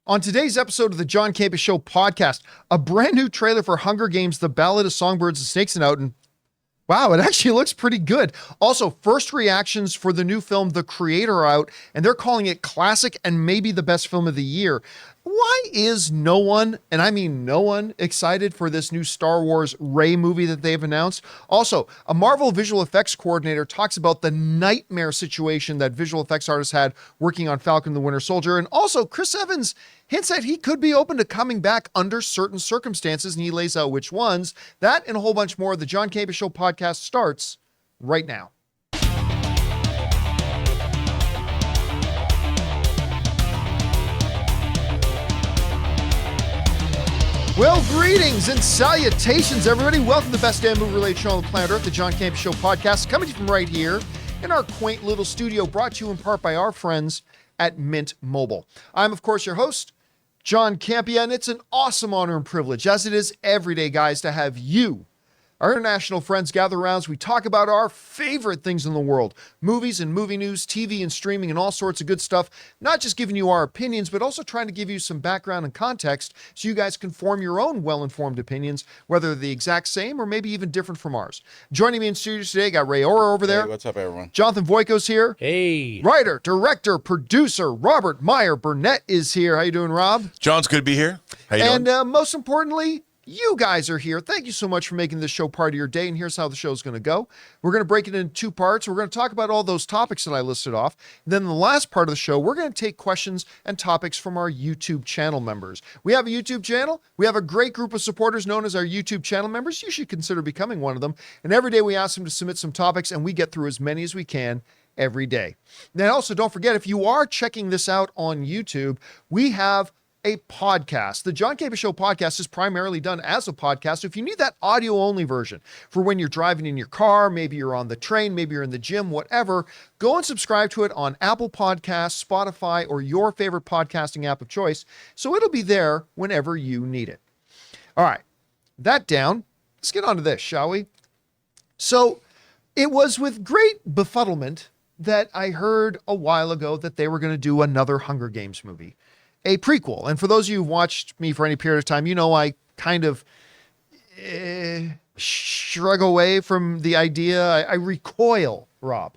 On today's episode of the John Campea Show podcast, a brand new trailer for Hunger Games, The Ballad of Songbirds and Snakes and out, and wow, it actually looks pretty good. Also, first reactions for the new film, The Creator, are out, and they're calling it classic and maybe the best film of the year. Why is no one, and I mean no one, excited for this new Star Wars Rey movie that they've announced? Also, a Marvel visual effects coordinator talks about the nightmare situation that visual effects artists had working on Falcon the Winter Soldier. And also, Chris Evans hints that he could be open to coming back under certain circumstances, and he lays out which ones. That and a whole bunch more. The John Campea Show podcast starts right now. Well, greetings and salutations, everybody. Welcome to the best damn movie-related show on the planet Earth, the John Campea Show podcast, coming to you from right here in our quaint little studio, brought to you in part by our friends at Mint Mobile. I'm, of course, your host, John Campea, and it's an awesome honor and privilege, as it is every day, guys, to have you, our international friends, gather around as we talk about our favorite things in the world, movies and movie news, TV and streaming, and all sorts of good stuff. Not just giving you our opinions, but also trying to give you some background and context so you guys can form your own well-informed opinions, whether they're the exact same or maybe even different from ours. Joining me in studio today, got Ray Ora over there. Hey, what's up, everyone? Jonathan Voico's here. Hey. Writer, director, producer, Robert Meyer Burnett is here. How you doing, Rob? John's good to be here. How you doing? And most importantly, you guys are here. Thank you so much for making this show part of your day. And here's how the show is going to go. We're going to break it into two parts. We're going to talk about all those topics that I listed off. Then in the last part of the show, we're going to take questions and topics from our YouTube channel members. We have a YouTube channel. We have a great group of supporters known as our YouTube channel members. You should consider becoming one of them. And every day we ask them to submit some topics, and we get through as many as we can every day. Now, also, don't forget, if you are checking this out on YouTube, we have a podcast. The John Campea Show podcast is primarily done as a podcast. So if you need that audio only version for when you're driving in your car, maybe you're on the train, maybe you're in the gym, whatever, go and subscribe to it on Apple Podcasts, Spotify, or your favorite podcasting app of choice. So it'll be there whenever you need it. All right, that down. Let's get on to this, shall we? So it was with great befuddlement that I heard a while ago that they were going to do another Hunger Games movie. A prequel. And for those of you who've watched me for any period of time, you know I kind of shrug away from the idea. I recoil, Rob,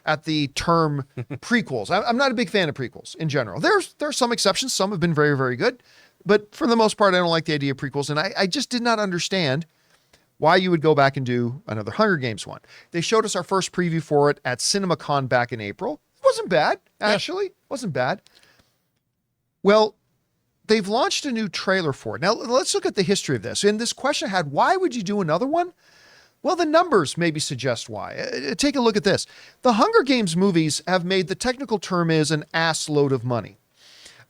at the term prequels. I'm not a big fan of prequels in general. There are some exceptions. Some have been very, very good. But for the most part, I don't like the idea of prequels. And I just did not understand why you would go back and do another Hunger Games one. They showed us our first preview for it at CinemaCon back in April. It wasn't bad, actually. Yeah. Wasn't bad. Well, they've launched a new trailer for it. Now, let's look at the history of this. And this question I had, why would you do another one? Well, the numbers maybe suggest why. Take a look at this. The Hunger Games movies have made, the technical term is, an ass load of money.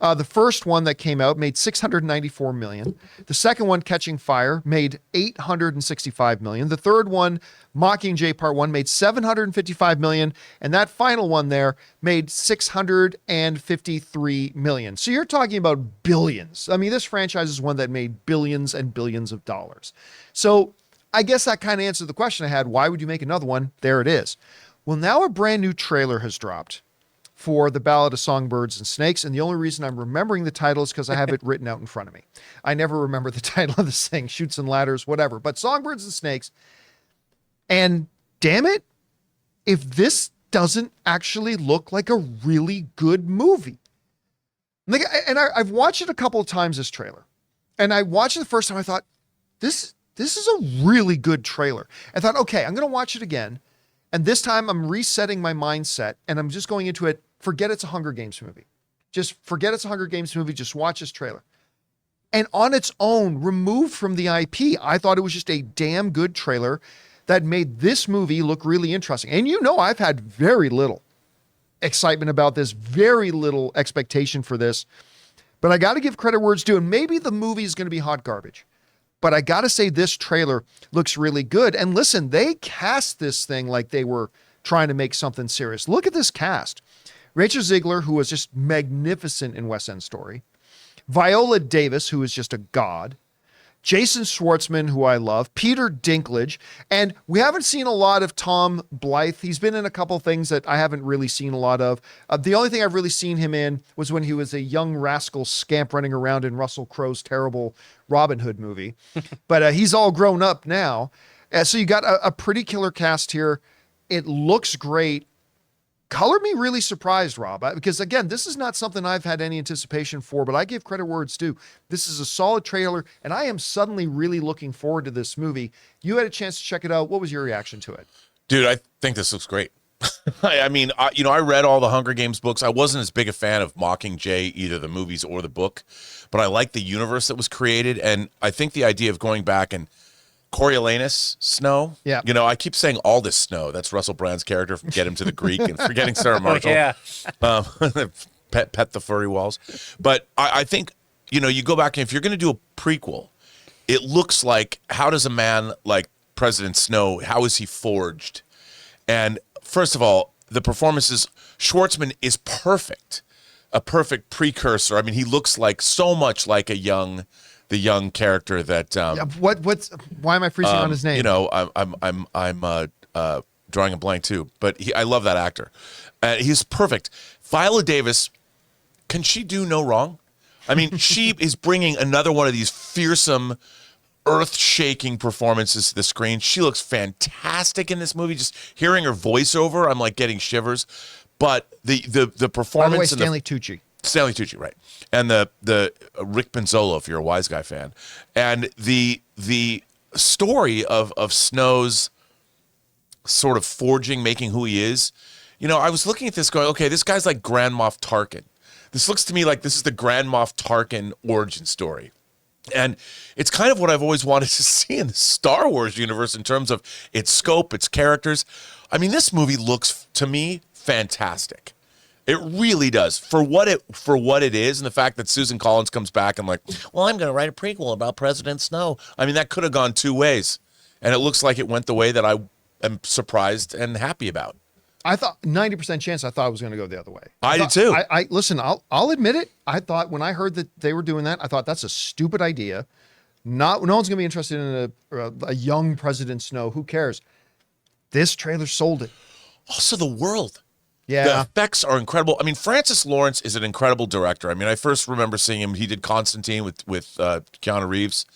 The first one that came out made $694 million. The second one, Catching Fire, made $865 million. The third one, Mockingjay Part 1, made $755 million. And that final one there made $653 million. So you're talking about billions. I mean, this franchise is one that made billions and billions of dollars. So I guess that kind of answered the question I had. Why would you make another one? There it is. Well, now a brand new trailer has dropped for The Ballad of Songbirds and Snakes. And the only reason I'm remembering the title is because I have it written out in front of me. I never remember the title of this thing, Chutes and Ladders, whatever. But Songbirds and Snakes. And damn it, if this doesn't actually look like a really good movie. Like, and I've watched it a couple of times, this trailer. And I watched it the first time, I thought, this is a really good trailer. I thought, okay, I'm going to watch it again. And this time I'm resetting my mindset and I'm just going into it. Forget it's a Hunger Games movie. Just forget it's a Hunger Games movie. Just watch this trailer. And on its own, removed from the IP, I thought it was just a damn good trailer that made this movie look really interesting. And you know, I've had very little excitement about this, very little expectation for this, but I got to give credit where it's due. And maybe the movie is going to be hot garbage, but I got to say this trailer looks really good. And listen, they cast this thing like they were trying to make something serious. Look at this cast. Rachel Zegler, who was just magnificent in West End Story. Viola Davis, who is just a god. Jason Schwartzman, who I love, Peter Dinklage, and we haven't seen a lot of Tom Blythe. He's been in a couple things that I haven't really seen a lot of. The only thing I've really seen him in was when he was a young rascal scamp running around in Russell Crowe's terrible Robin Hood movie. But he's all grown up now. So you got a pretty killer cast here. It looks great. Color me really surprised, Rob, because again, this is not something I've had any anticipation for, but I give credit where it's due. This is a solid trailer, and I am suddenly really looking forward to this movie. You had a chance to check it out. What was your reaction to it? Dude, I think this looks great. I mean, I read all the Hunger Games books. I wasn't as big a fan of Mockingjay, either the movies or the book, but I like the universe that was created, and I think the idea of going back and Coriolanus Snow. Yeah. I keep saying all this snow. That's Russell Brand's character from Get Him to the Greek and forgetting Sarah Marshall. Pet the furry walls. But I think, you go back and if you're going to do a prequel, it looks like how does a man like President Snow, how is he forged? And first of all, the performances, Schwartzman is perfect. A perfect precursor. I mean, he looks like so much like the young character that why am I freezing on his name? I'm drawing a blank too, but I love that actor. He's perfect. Viola Davis, can she do no wrong? I mean, she is bringing another one of these fearsome, earth-shaking performances to the screen. She looks fantastic in this movie. Just hearing her voiceover, I'm like getting shivers. But the performance. By the way, Stanley Tucci, right? And the Rick Penzolo, if you're a Wise Guy fan, and the story of Snow's sort of forging, making who he is. I was looking at this going, okay, this guy's like Grand Moff Tarkin. This looks to me like this is the Grand Moff Tarkin origin story. And it's kind of what I've always wanted to see in the Star Wars universe in terms of its scope, its characters. I mean, this movie looks, to me, fantastic. It really does. For what it is, and the fact that Susan Collins comes back and like, well, I'm going to write a prequel about President Snow. I mean, that could have gone two ways. And it looks like it went the way that I am surprised and happy about. I thought 90% chance I thought it was going to go the other way. I did too. Listen, I'll admit it. I thought when I heard that they were doing that, I thought that's a stupid idea. No one's going to be interested in a young President Snow. Who cares? This trailer sold it. Also, the world. Yeah. The effects are incredible. I mean, Francis Lawrence is an incredible director. I mean, I first remember seeing him. He did Constantine with Keanu Reeves.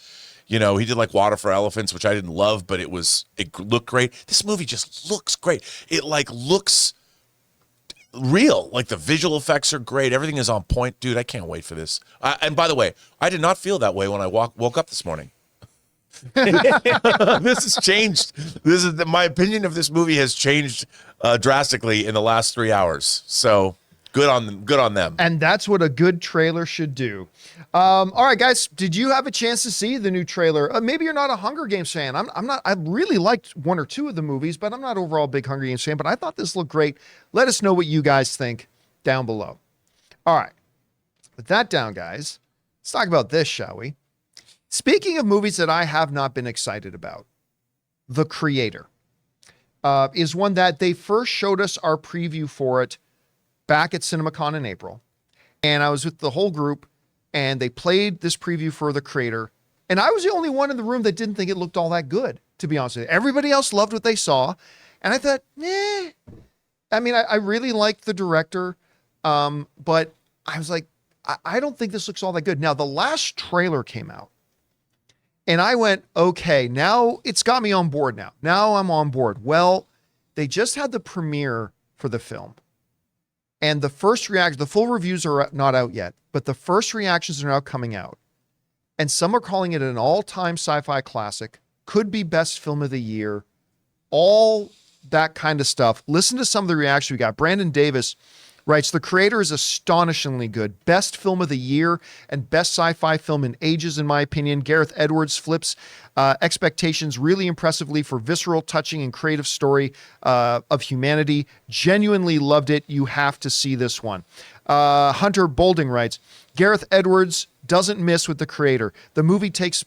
He did like Water for Elephants, which I didn't love, but it looked great. This movie just looks great. It looks real. Like the visual effects are great. Everything is on point. Dude, I can't wait for this. And by the way, I did not feel that way when I woke up this morning. This has changed. My opinion of this movie has changed drastically in the last 3 hours. So good on them. And that's what a good trailer should do. All right, guys, did you have a chance to see the new trailer? Maybe you're not a Hunger Games fan. I'm not. I really liked one or two of the movies, but I'm not overall a big Hunger Games fan. But I thought this looked great. Let us know what you guys think down below. All right, with that down, guys, let's talk about this, shall we? Speaking of movies that I have not been excited about, The Creator is one that they first showed us our preview for it back at CinemaCon in April. And I was with the whole group and they played this preview for The Creator. And I was the only one in the room that didn't think it looked all that good, to be honest with you. Everybody else loved what they saw. And I thought, I mean, I really liked the director, but I was like, I don't think this looks all that good. Now, the last trailer came out. And I went, okay, now it's got me on board now. Now I'm on board. Well, they just had the premiere for the film. And the first reaction, the full reviews are not out yet, but the first reactions are now coming out. And some are calling it an all-time sci-fi classic, could be best film of the year, all that kind of stuff. Listen to some of the reactions we got. Brandon Davis writes, The Creator is astonishingly good. Best film of the year and best sci-fi film in ages, in my opinion. Gareth Edwards flips expectations really impressively for visceral, touching, and creative story of humanity. Genuinely loved it. You have to see this one. Hunter Bolding writes, Gareth Edwards doesn't miss with The Creator. The movie takes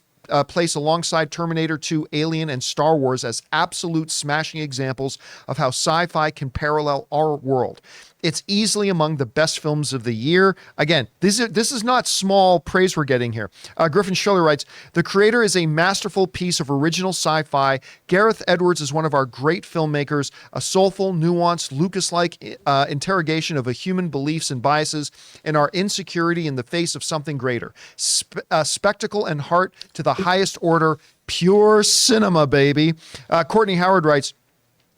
place alongside Terminator 2, Alien, and Star Wars as absolute smashing examples of how sci-fi can parallel our world. It's easily among the best films of the year. Again, this is not small praise we're getting here. Griffin Schiller writes, the creator is a masterful piece of original sci-fi. Gareth Edwards is one of our great filmmakers, a soulful, nuanced, Lucas-like interrogation of a human beliefs and biases and our insecurity in the face of something greater. Spectacle and heart to the highest order, pure cinema, baby. Courtney Howard writes,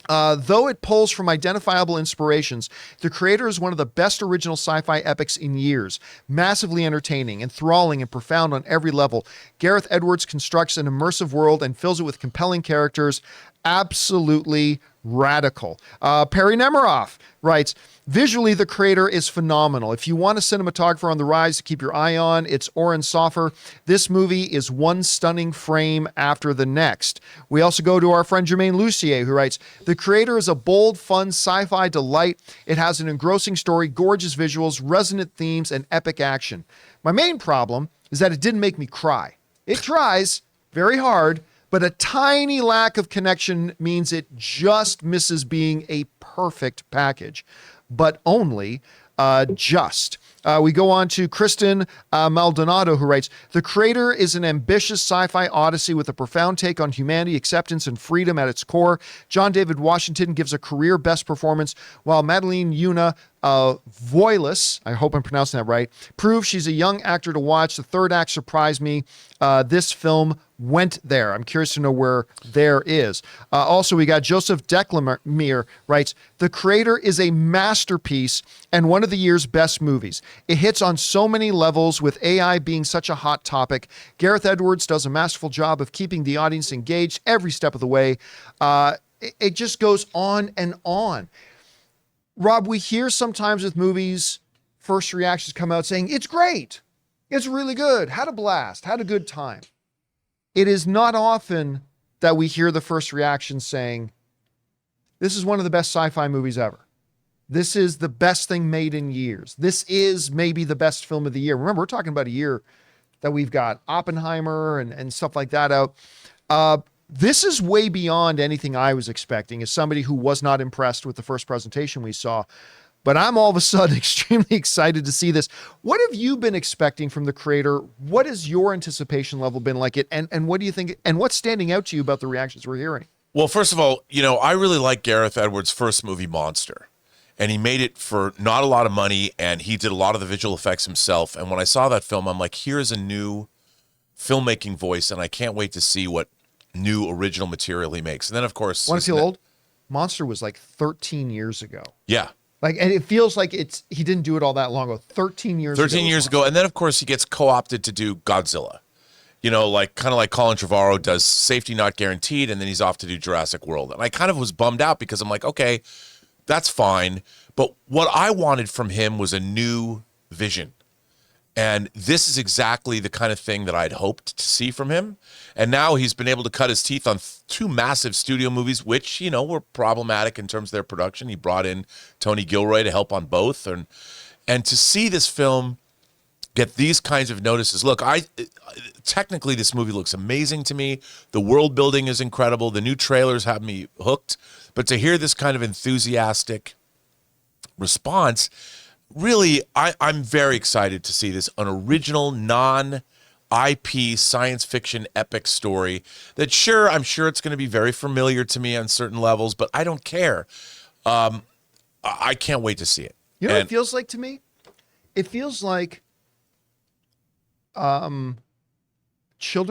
though it pulls from identifiable inspirations, the creator is one of the best original sci-fi epics in years. Massively entertaining, enthralling, and profound on every level. Gareth Edwards constructs an immersive world and fills it with compelling characters. Absolutely radical. Perry Nemiroff writes, visually, the creator is phenomenal. If you want a cinematographer on the rise to keep your eye on, it's Oren Soffer. This movie is one stunning frame after the next. We also go to our friend Jermaine Lucier, who writes, the creator is a bold, fun sci-fi delight. It has an engrossing story, gorgeous visuals, resonant themes, and epic action. My main problem is that it didn't make me cry. It tries very hard, but a tiny lack of connection means it just misses being a perfect package, but only just. We go on to Kristen Maldonado, who writes, the creator is an ambitious sci-fi odyssey with a profound take on humanity, acceptance, and freedom at its core. John David Washington gives a career best performance, while Madeline Yuna Voiles, I hope I'm pronouncing that right, proves she's a young actor to watch. The third act surprised me. This film went there. I'm curious to know where there is. Also, we got Joseph Declamere writes, the creator is a masterpiece and one of the year's best movies. It hits on so many levels, with AI being such a hot topic. Gareth Edwards does a masterful job of keeping the audience engaged every step of the way. It just goes on and on. Rob, we hear sometimes with movies, first reactions come out saying, it's great. It's really good. Had a blast. Had a good time. It is not often that we hear the first reaction saying, this is one of the best sci-fi movies ever. This is the best thing made in years. This is maybe the best film of the year. Remember, we're talking about a year that we've got Oppenheimer and stuff like that out. This is way beyond anything I was expecting as somebody who was not impressed with the first presentation we saw. But I'm all of a sudden extremely excited to see this. What have you been expecting from the creator? What has your anticipation level been like it? And what do you think? And what's standing out to you about the reactions we're hearing? Well, first of all, I really like Gareth Edwards' first movie, Monster. And he made it for not a lot of money, and he did a lot of the visual effects himself. And when I saw that film, I'm like, here's a new filmmaking voice, and I can't wait to see what new original material he makes. And then, of course... Want to feel old? Monster was like 13 years ago. Yeah. And it feels like he didn't do it all that long ago. 13 years ago. 13 years ago. And then, of course, he gets co-opted to do Godzilla. Kind of like Colin Trevorrow does Safety Not Guaranteed, and then he's off to do Jurassic World. And I kind of was bummed out because I'm like, okay, that's fine. But what I wanted from him was a new vision. And this is exactly the kind of thing that I'd hoped to see from him. And now he's been able to cut his teeth on two massive studio movies, which, were problematic in terms of their production. He brought in Tony Gilroy to help on both. And to see this film get these kinds of notices. Look, technically this movie looks amazing to me. The world building is incredible. The new trailers have me hooked. But to hear this kind of enthusiastic response, really, I'm very excited to see this, an original, non-IP science fiction epic story that, sure, I'm sure it's going to be very familiar to me on certain levels, but I don't care. I can't wait to see it. You know what it feels like to me? It feels like Children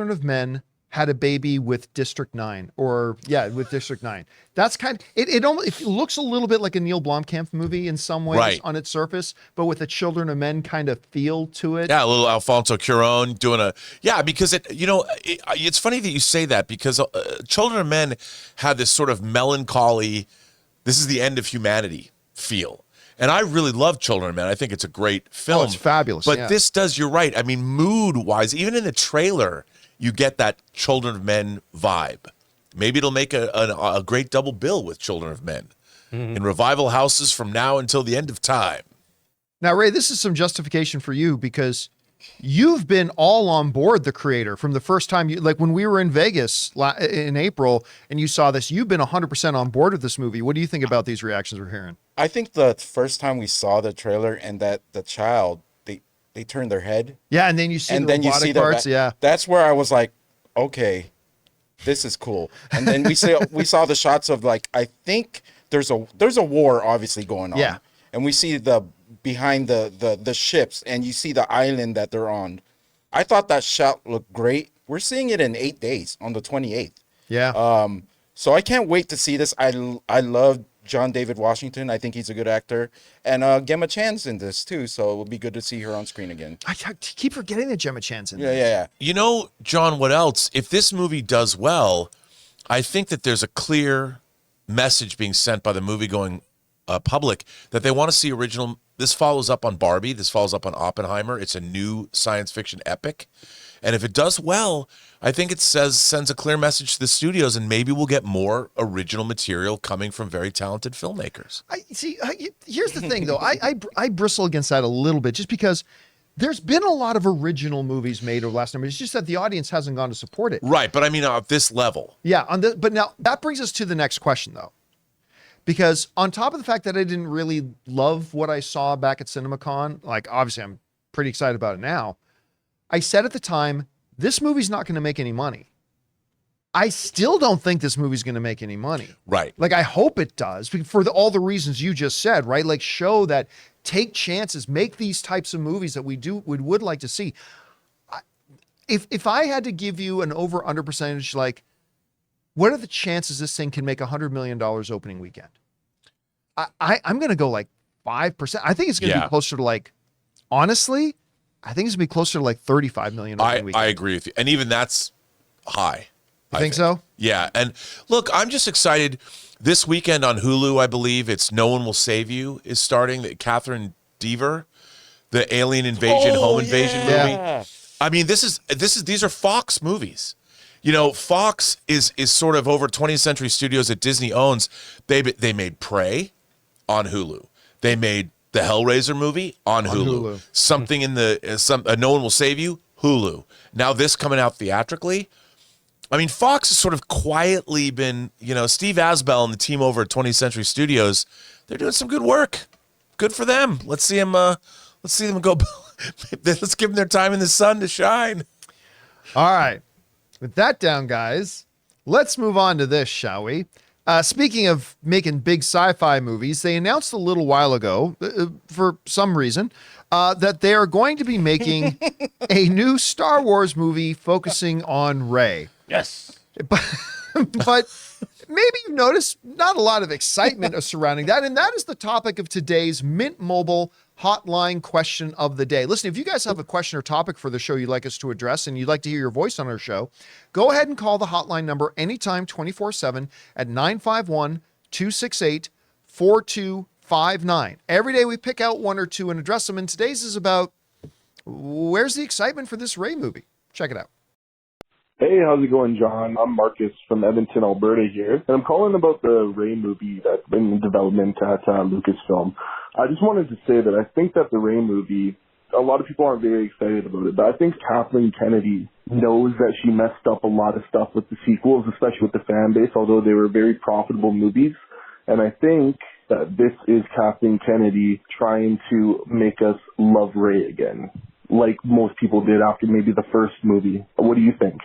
of Men had a baby with District 9, with District 9. That's it looks a little bit like a Neil Blomkamp movie in some ways on its surface, but with a Children of Men kind of feel to it. Yeah, a little Alfonso Cuarón doing because it's funny that you say that, because Children of Men had this sort of melancholy, this is the end of humanity feel. And I really love Children of Men. I think it's a great film. Oh, it's fabulous. But this does, you're right. I mean, mood-wise, even in the trailer, you get that Children of Men vibe. Maybe it'll make a great double bill with Children of Men in revival houses from now until the end of time. Now, Ray, this is some justification for you, because you've been all on board the creator from the first time you, like when we were in Vegas in April and you saw this, you've been 100% on board with this movie. What do you think about these reactions we're hearing? I think the first time we saw the trailer and that the child, they turned their head. Yeah, and then you see And the then you robotic see parts. Yeah. That's where I was like, okay, this is cool. And then we saw the shots of like, I think there's a war obviously going on. Yeah. And we see the behind the ships and you see the island that they're on. I thought that shot looked great. We're seeing it in 8 days on the 28th. Yeah. So I can't wait to see this. I love John David Washington. I think he's a good actor. And Gemma Chan's in this too, so it will be good to see her on screen again. I keep forgetting that Gemma Chan's in Yeah, this. yeah, You know, John, what else? If this movie does well, I think that there's a clear message being sent by the movie-going public that they want to see original. This follows up on Barbie. This follows up on Oppenheimer. It's a new science fiction epic. And if it does well, I think it sends a clear message to the studios, and maybe we'll get more original material coming from very talented filmmakers. Here's the thing, though. I bristle against that a little bit just because there's been a lot of original movies made over the last number. It's just that the audience hasn't gone to support it. Right, but I mean at this level. Yeah, but now that brings us to the next question, though. Because on top of the fact that I didn't really love what I saw back at CinemaCon, like obviously I'm pretty excited about it now. I said at the time, this movie's not going to make any money. I still don't think this movie's going to make any money. Right. Like, I hope it does for all the reasons you just said, right? Like, show that, take chances, make these types of movies that we would like to see. If I had to give you an over-under percentage, like, what are the chances this thing can make $100 million opening weekend? I'm going to go like 5%. I think it's going to be closer to like, honestly, I think it's going to be closer to like 35 million opening weekend. I agree with you. And even that's high. You think so? Yeah. And look, I'm just excited. This weekend on Hulu, I believe it's No One Will Save You is starting. Catherine Dever, the alien invasion, home invasion movie. Yeah. I mean, these are Fox movies. You know, Fox is sort of over 20th Century Studios that Disney owns. They made Prey on Hulu. They made the Hellraiser movie on Hulu. Something in No One Will Save You, Hulu. Now this coming out theatrically. I mean, Fox has sort of quietly been, Steve Asbell and the team over at 20th Century Studios, they're doing some good work. Good for them. Let's see them go. Let's give them their time in the sun to shine. All right. With that down, guys, let's move on to this, shall we? Speaking of making big sci-fi movies, they announced a little while ago, for some reason, that they are going to be making a new Star Wars movie focusing on Rey. Yes. But maybe you've noticed not a lot of excitement surrounding that, and that is the topic of today's Mint Mobile hotline question of the day. Listen, if you guys have a question or topic for the show you'd like us to address and you'd like to hear your voice on our show, go ahead and call the hotline number anytime 24/7 at 951-268-4259. Every day we pick out one or two and address them, and today's is about where's the excitement for this Rey movie? Check it out. Hey, how's it going, John? I'm Marcus from Edmonton, Alberta here, and I'm calling about the Rey movie that's been in development at Lucasfilm. I just wanted to say that I think that the Rey movie, a lot of people aren't very excited about it, but I think Kathleen Kennedy knows that she messed up a lot of stuff with the sequels, especially with the fan base, although they were very profitable movies. And I think that this is Kathleen Kennedy trying to make us love Rey again, like most people did after maybe the first movie. What do you think?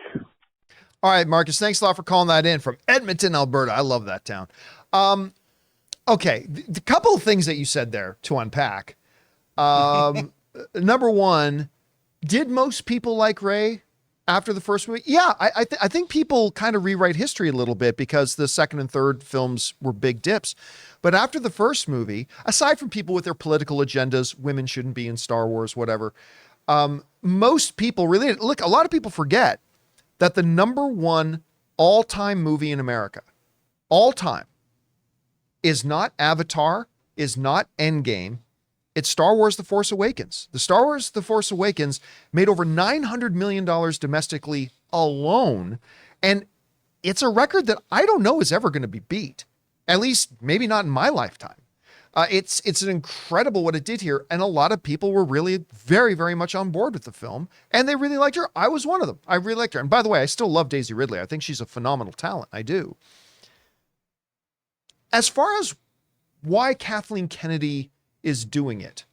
All right, Marcus, thanks a lot for calling that in from Edmonton, Alberta. I love that town. Okay, the couple of things that you said there to unpack. Number one, did most people like Rey after the first movie? Yeah, I think people kind of rewrite history a little bit because the second and third films were big dips. But after the first movie, aside from people with their political agendas, women shouldn't be in Star Wars, whatever, most people really, look, a lot of people forget that the number one all-time movie in America, all-time, is not Avatar, is not Endgame. It's Star Wars The Force Awakens. The Star Wars The Force Awakens made over $900 million domestically alone. And it's a record that I don't know is ever going to be beat. At least maybe not in my lifetime. It's an incredible what it did here, and a lot of people were really very, very much on board with the film, and they really liked her. I was one of them. I really liked her. And by the way, I still love Daisy Ridley. I think she's a phenomenal talent. I do. As far as why Kathleen Kennedy is doing it,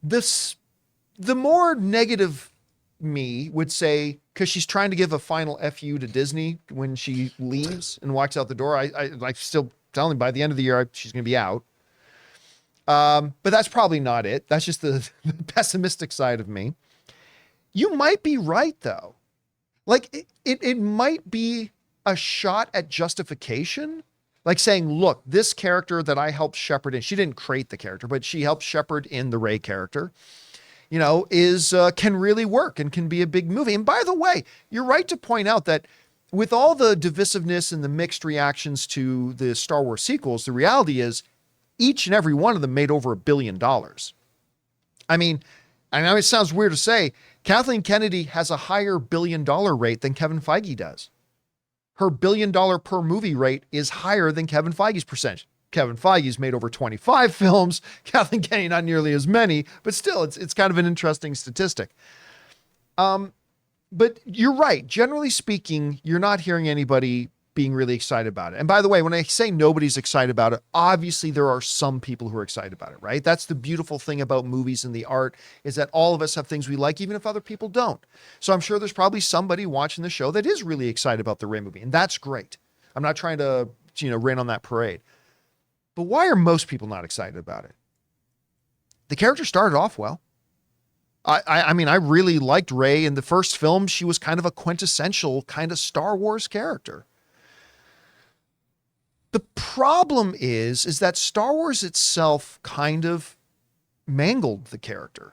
the more negative me would say, because she's trying to give a final FU to Disney when she leaves and walks out the door. I still telling by the end of the year, she's going to be out. But that's probably not it. That's just the pessimistic side of me. You might be right, though. Like, it might be a shot at justification. Like saying, look, this character that I helped shepherd in, she didn't create the character, but she helped shepherd in the Rey character, you know, can really work and can be a big movie. And by the way, you're right to point out that with all the divisiveness and the mixed reactions to the Star Wars sequels, the reality is each and every one of them made over $1 billion. I mean, I know it sounds weird to say, Kathleen Kennedy has a higher $1 billion rate than Kevin Feige does. Her $1 billion per movie rate is higher than Kevin Feige's percentage. Kevin Feige's made over 25 films. Kathleen Kennedy, not nearly as many, but still, it's kind of an interesting statistic. But you're right. Generally speaking, you're not hearing anybody being really excited about it. And by the way, when I say nobody's excited about it, obviously there are some people who are excited about it, right? That's the beautiful thing about movies and the art, is that all of us have things we like, even if other people don't. So I'm sure there's probably somebody watching the show that is really excited about the Rey movie, and that's great. I'm not trying to, rain on that parade. But why are most people not excited about it? The character started off well. I mean, I really liked Rey in the first film. She was kind of a quintessential kind of Star Wars character. The problem is that Star Wars itself kind of mangled the character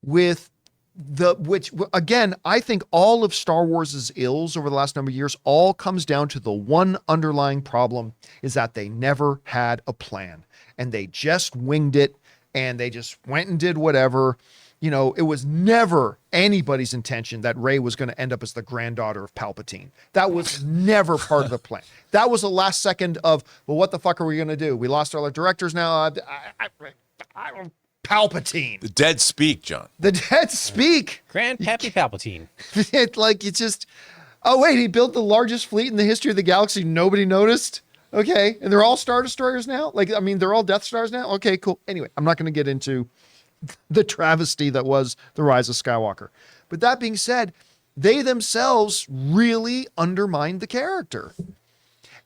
which again, I think all of Star Wars's ills over the last number of years all comes down to the one underlying problem, is that they never had a plan and they just winged it and they just went and did whatever. It was never anybody's intention that Rey was going to end up as the granddaughter of Palpatine. That was never part of the plan. That was the last second of, well, what the fuck are we going to do? We lost all our directors now. Palpatine. The dead speak, John. The dead speak. Grandpappy Palpatine. Oh, wait, he built the largest fleet in the history of the galaxy. Nobody noticed. Okay. And they're all Star Destroyers now? They're all Death Stars now? Okay, cool. Anyway, I'm not going to get into the travesty that was The Rise of Skywalker. But that being said, they themselves really undermined the character.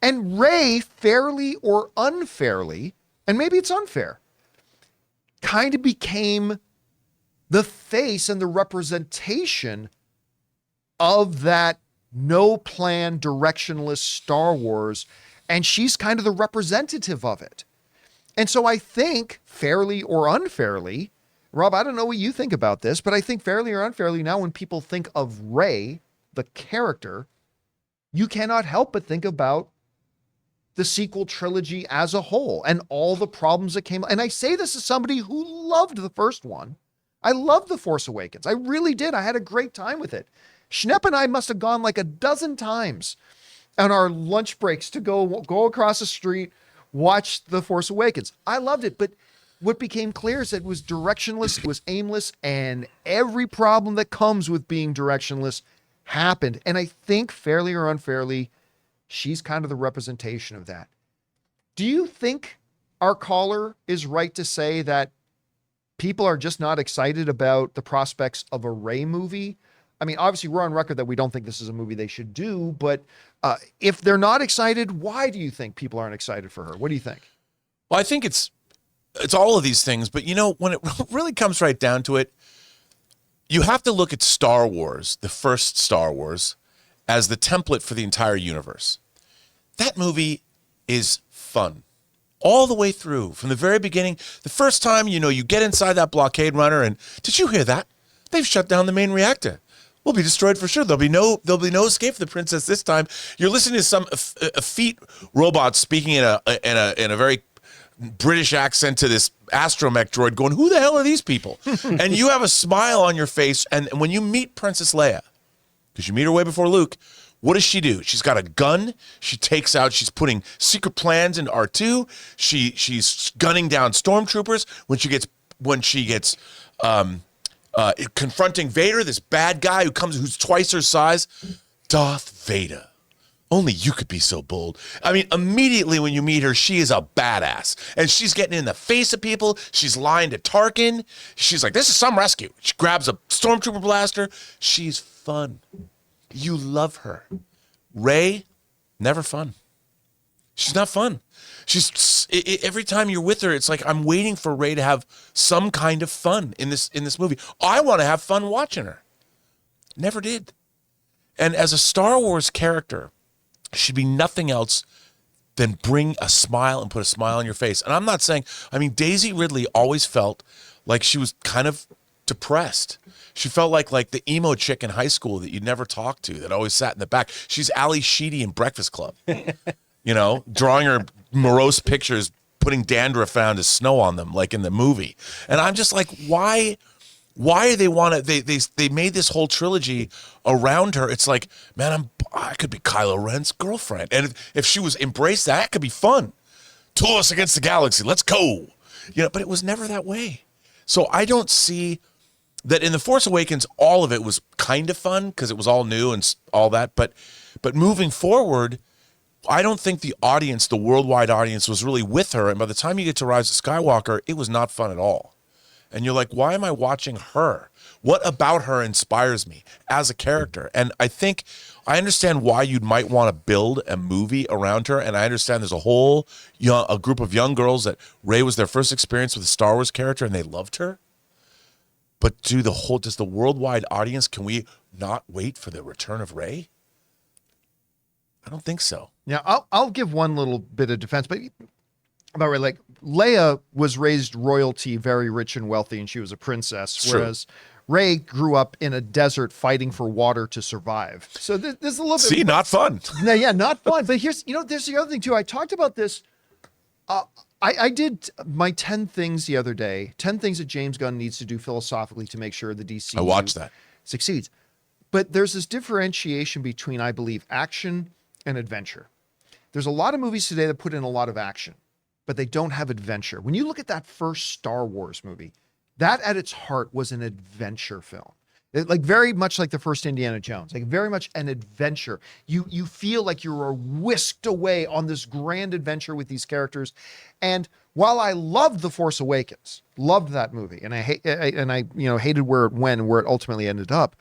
And Rey, fairly or unfairly, and maybe it's unfair, kind of became the face and the representation of that no plan, directionless Star Wars. And she's kind of the representative of it. And so I think, fairly or unfairly, Rob, I don't know what you think about this, but I think fairly or unfairly now, when people think of Rey, the character, you cannot help but think about the sequel trilogy as a whole and all the problems that came. And I say this as somebody who loved the first one. I loved The Force Awakens. I really did. I had a great time with it. Schnepp and I must have gone like a dozen times on our lunch breaks to go across the street, watch The Force Awakens. I loved it, but what became clear is that it was directionless, it was aimless, and every problem that comes with being directionless happened. And I think, fairly or unfairly, she's kind of the representation of that. Do you think our caller is right to say that people are just not excited about the prospects of a Rey movie? I mean, obviously, we're on record that we don't think this is a movie they should do, but if they're not excited, why do you think people aren't excited for her? What do you think? Well, I think it's all of these things, but when it really comes right down to it, you have to look at Star Wars, the first Star Wars, as the template for the entire universe. That movie is fun all the way through, from the very beginning. The first time, you get inside that blockade runner, and did you hear that? They've shut down the main reactor. We'll be destroyed for sure. There'll be no escape for the princess this time. You're listening to some effete robot speaking in a very British accent to this astromech droid going, who the hell are these people? And you have a smile on your face. And when you meet Princess Leia, because you meet her way before Luke, What does she do? She's got a gun. She's putting secret plans into R2. She's gunning down stormtroopers when she gets confronting Vader, this bad guy who's twice her size. Darth Vader. Only you could be so bold. I mean, immediately when you meet her, she is a badass. And she's getting in the face of people. She's lying to Tarkin. She's like, this is some rescue. She grabs a stormtrooper blaster. She's fun. You love her. Rey, never fun. She's not fun. Every time you're with her, it's like I'm waiting for Rey to have some kind of fun in this movie. I want to have fun watching her. Never did. And as a Star Wars character, should be nothing else than bring a smile and put a smile on your face. And I'm not saying, Daisy Ridley always felt like she was kind of depressed. She felt like the emo chick in high school that you never talked to, that always sat in the back. She's Ali Sheedy in Breakfast Club, drawing her morose pictures, putting dandruff down as snow on them, like in the movie. And I'm just like, why do they want to? They made this whole trilogy around her. It's like, man, I could be Kylo Ren's girlfriend, and if she was embraced, that could be fun. Two of us against the galaxy. Let's go. But it was never that way. So I don't see that in The Force Awakens. All of it was kind of fun because it was all new and all that. But moving forward, I don't think the audience, the worldwide audience, was really with her. And by the time you get to Rise of Skywalker, it was not fun at all. And you're like, why am I watching her? What about her inspires me as a character? And I understand why you might want to build a movie around her. And I understand there's a group of young girls that Rey was their first experience with a Star Wars character and they loved her. But does the worldwide audience, can we not wait for the return of Rey? I don't think so. Yeah, I'll give one little bit of defense, but about Rey, like Leia was raised royalty, very rich and wealthy, and she was a princess, whereas Rey grew up in a desert fighting for water to survive. So there's a little bit. See, not fun. No, yeah, not fun. But there's the other thing too. I talked about this. I did my 10 things the other day. 10 things that James Gunn needs to do philosophically to make sure the DC I watched that succeeds. But there's this differentiation between, I believe, action and adventure. There's a lot of movies today that put in a lot of action, but they don't have adventure. When you look at that first Star Wars movie, that at its heart was an adventure film. Like very much like the first Indiana Jones, like very much an adventure. You feel like you are whisked away on this grand adventure with these characters. And while I loved The Force Awakens, loved that movie, and I hated where it went and where it ultimately ended up.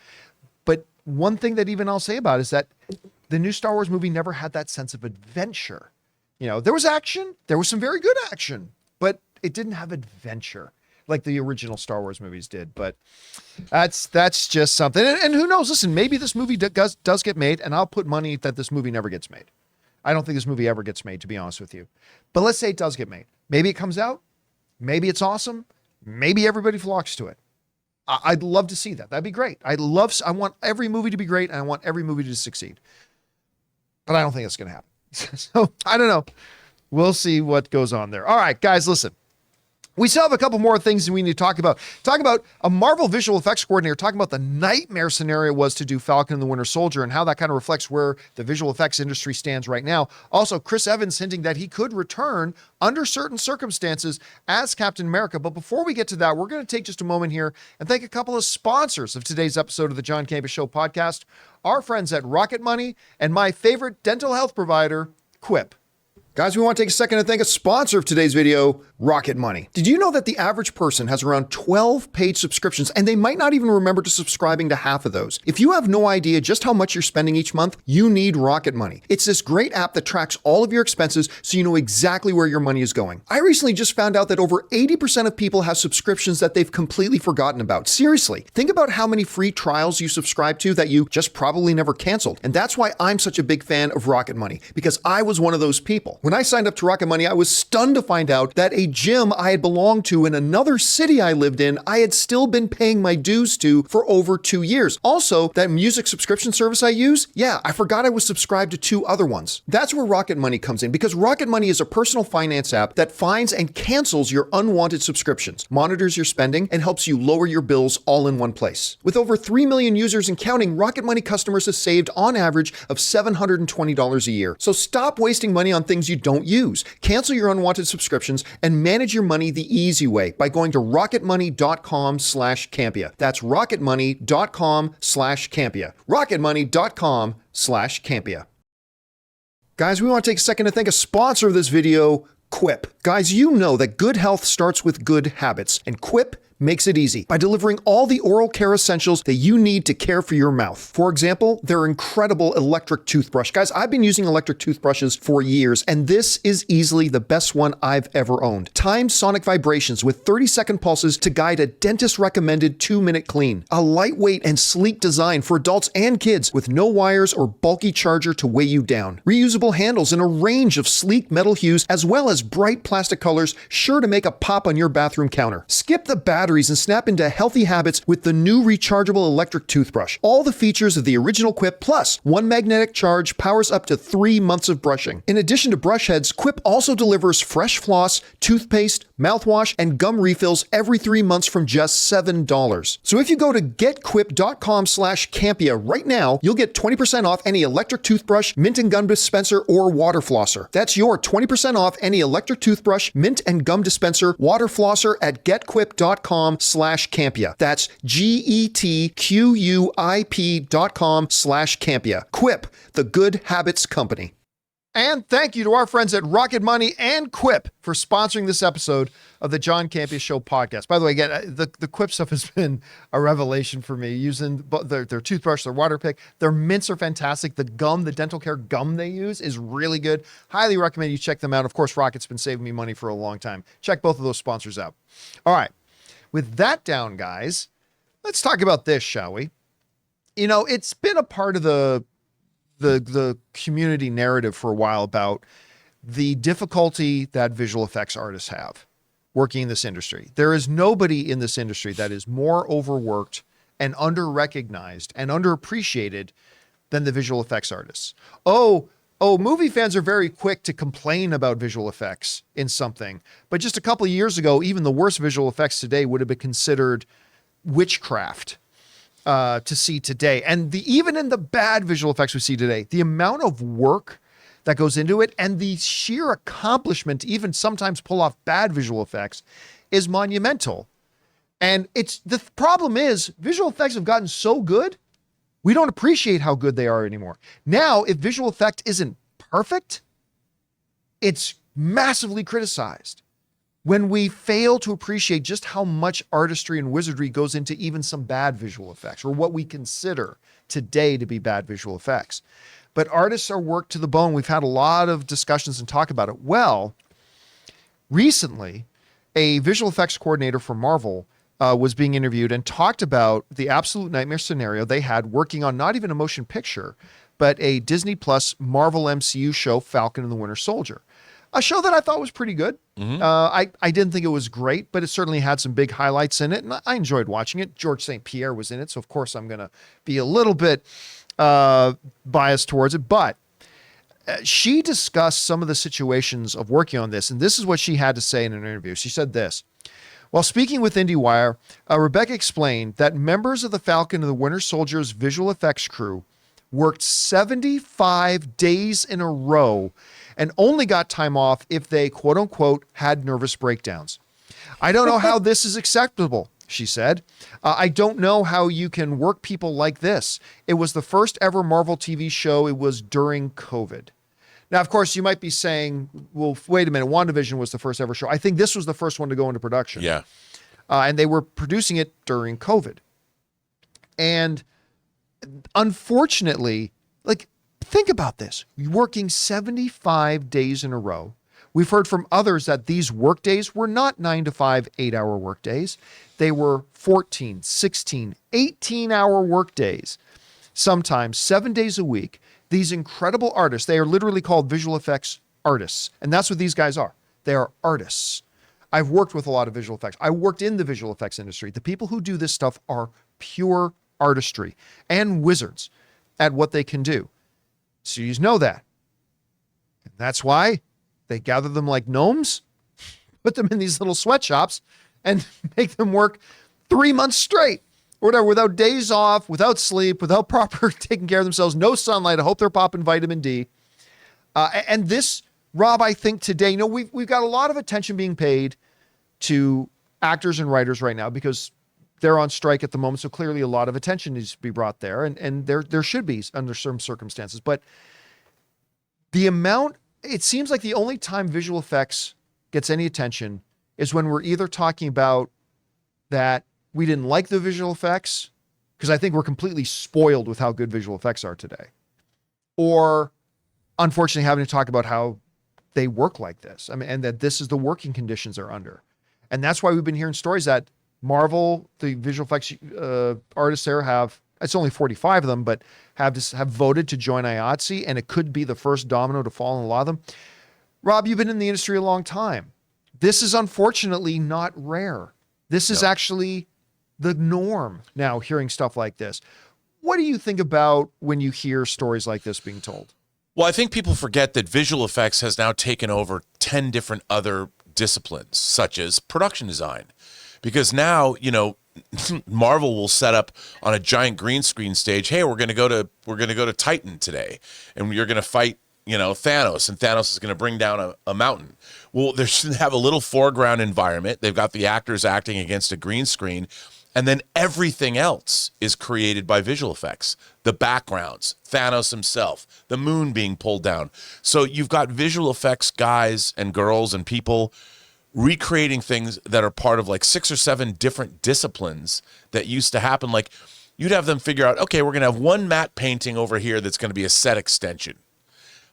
But one thing that even I'll say about it is that the new Star Wars movie never had that sense of adventure. There was action, there was some very good action, but it didn't have adventure like the original Star Wars movies did. But that's just something. And who knows? Listen, maybe this movie does get made, and I'll put money that this movie never gets made. I don't think this movie ever gets made, to be honest with you. But let's say it does get made. Maybe it comes out. Maybe it's awesome. Maybe everybody flocks to it. I'd love to see that. That'd be great. I want every movie to be great, and I want every movie to succeed. But I don't think it's going to happen. So I don't know. We'll see what goes on there. All right, guys, listen. We still have a couple more things that we need to talk about. Talk about a Marvel visual effects coordinator talking about the nightmare scenario was to do Falcon and the Winter Soldier and how that kind of reflects where the visual effects industry stands right now. Also, Chris Evans hinting that he could return under certain circumstances as Captain America. But before we get to that, we're going to take just a moment here and thank a couple of sponsors of today's episode of the John Campea Show podcast, our friends at Rocket Money and my favorite dental health provider, Quip. Guys, we want to take a second to thank a sponsor of today's video, Rocket Money. Did you know that the average person has around 12 paid subscriptions and they might not even remember to subscribing to half of those? If you have no idea just how much you're spending each month, you need Rocket Money. It's this great app that tracks all of your expenses so you know exactly where your money is going. I recently just found out that over 80% of people have subscriptions that they've completely forgotten about. Seriously, think about how many free trials you subscribe to that you just probably never canceled. And that's why I'm such a big fan of Rocket Money, because I was one of those people. When I signed up to Rocket Money, I was stunned to find out that a gym I had belonged to in another city I lived in, I had still been paying my dues to for over 2 years. Also, that music subscription service I use, yeah, I forgot I was subscribed to 2 other ones. That's where Rocket Money comes in, because Rocket Money is a personal finance app that finds and cancels your unwanted subscriptions, monitors your spending, and helps you lower your bills all in one place. With over 3 million users and counting, Rocket Money customers have saved on average of $720 a year. So stop wasting money on things you don't use. Cancel your unwanted subscriptions and manage your money the easy way by going to rocketmoney.com/Campea. That's rocketmoney.com/Campea. rocketmoney.com/Campea. Guys, we want to take a second to thank a sponsor of this video, Quip. Guys, you know that good health starts with good habits, and Quip makes it easy by delivering all the oral care essentials that you need to care for your mouth. For example, their incredible electric toothbrush. Guys, I've been using electric toothbrushes for years, and this is easily the best one I've ever owned. Timed sonic vibrations with 30-second pulses to guide a dentist-recommended 2-minute clean. A lightweight and sleek design for adults and kids with no wires or bulky charger to weigh you down. Reusable handles in a range of sleek metal hues, as well as bright plastic colors, sure to make a pop on your bathroom counter. Skip the batteries and snap into healthy habits with the new rechargeable electric toothbrush. All the features of the original Quip, plus 1 magnetic charge, powers up to 3 months of brushing. In addition to brush heads, Quip also delivers fresh floss, toothpaste, mouthwash, and gum refills every 3 months from just $7. So if you go to getquip.com/Campea right now, you'll get 20% off any electric toothbrush, mint and gum dispenser, or water flosser. That's your 20% off any electric toothbrush, mint and gum dispenser, water flosser at getquip.com/Campea. That's getquip.com/Campea. Quip, the good habits company. And thank you to our friends at Rocket Money and Quip for sponsoring this episode of the John Campea Show podcast. By the way, again, the Quip stuff has been a revelation for me, using their toothbrush, their water pick. Their mints are fantastic. The gum, the dental care gum they use is really good. Highly recommend you check them out. Of course, Rocket's been saving me money for a long time. Check both of those sponsors out. All right. With that down, guys, let's talk about this, shall we? You know, it's been a part of the community narrative for a while about the difficulty that visual effects artists have working in this industry. There is nobody in this industry that is more overworked and under-recognized and underappreciated than the visual effects artists. Oh, movie fans are very quick to complain about visual effects in something. But just a couple of years ago, even the worst visual effects today would have been considered witchcraft to see today. And even in the bad visual effects we see today, the amount of work that goes into it and the sheer accomplishment to even sometimes pull off bad visual effects is monumental. And the problem is visual effects have gotten so good, we don't appreciate how good they are anymore. Now, if visual effect isn't perfect, it's massively criticized. When we fail to appreciate just how much artistry and wizardry goes into even some bad visual effects, or what we consider today to be bad visual effects. But artists are worked to the bone. We've had a lot of discussions and talk about it. Well, recently, a visual effects coordinator for Marvel was being interviewed and talked about the absolute nightmare scenario they had working on not even a motion picture, but a Disney Plus Marvel MCU show, Falcon and the Winter Soldier. A show that I thought was pretty good. Mm-hmm. I didn't think it was great, but it certainly had some big highlights in it, and I enjoyed watching it. George St. Pierre was in it, so of course I'm going to be a little bit biased towards it. But she discussed some of the situations of working on this, and this is what she had to say in an interview. She said this: while speaking with IndieWire, Rebecca explained that members of the Falcon and the Winter Soldier's visual effects crew worked 75 days in a row and only got time off if they, quote unquote, had nervous breakdowns. I don't know how this is acceptable, she said. I don't know how you can work people like this. It was the first ever Marvel TV show. It was during COVID. Now, of course, you might be saying, well, wait a minute, WandaVision was the first ever show. I think this was the first one to go into production. Yeah. And they were producing it during COVID. And unfortunately, think about this. Working 75 days in a row. We've heard from others that these work days were not 9 to 5, 8-hour work days. They were 14, 16, 18-hour work days, sometimes 7 days a week. These incredible artists, they are literally called visual effects artists. And that's what these guys are. They are artists. I've worked with a lot of visual effects. I worked in the visual effects industry. The people who do this stuff are pure artistry and wizards at what they can do. Studios know that. And that's why they gather them like gnomes, put them in these little sweatshops, and make them work 3 months straight or whatever, without days off, without sleep, without proper taking care of themselves, no sunlight. I hope they're popping vitamin D. And this, Rob, I think today, we've got a lot of attention being paid to actors and writers right now because they're on strike at the moment. So clearly a lot of attention needs to be brought there. And there should be under some circumstances. But it seems like the only time visual effects gets any attention is when we're either talking about that we didn't like the visual effects, because I think we're completely spoiled with how good visual effects are today, or unfortunately having to talk about how they work like this. I mean, and that this is the working conditions they're under. And that's why we've been hearing stories that Marvel, the visual effects artists there it's only 45 of them, but have voted to join IATSE, and it could be the first domino to fall in a lot of them. Rob, you've been in the industry a long time. This is unfortunately not rare. This is actually the norm now, hearing stuff like this. What do you think about when you hear stories like this being told? Well, I think people forget that visual effects has now taken over 10 different other disciplines, such as production design. Because now, Marvel will set up on a giant green screen stage, hey, we're going to go to Titan today, and you're going to fight, Thanos, and Thanos is going to bring down a mountain. Well, they should have a little foreground environment. They've got the actors acting against a green screen, and then everything else is created by visual effects. The backgrounds, Thanos himself, the moon being pulled down. So you've got visual effects guys and girls and people recreating things that are part of like 6 or 7 different disciplines that used to happen. Like you'd have them figure out, okay, we're going to have one matte painting over here that's going to be a set extension.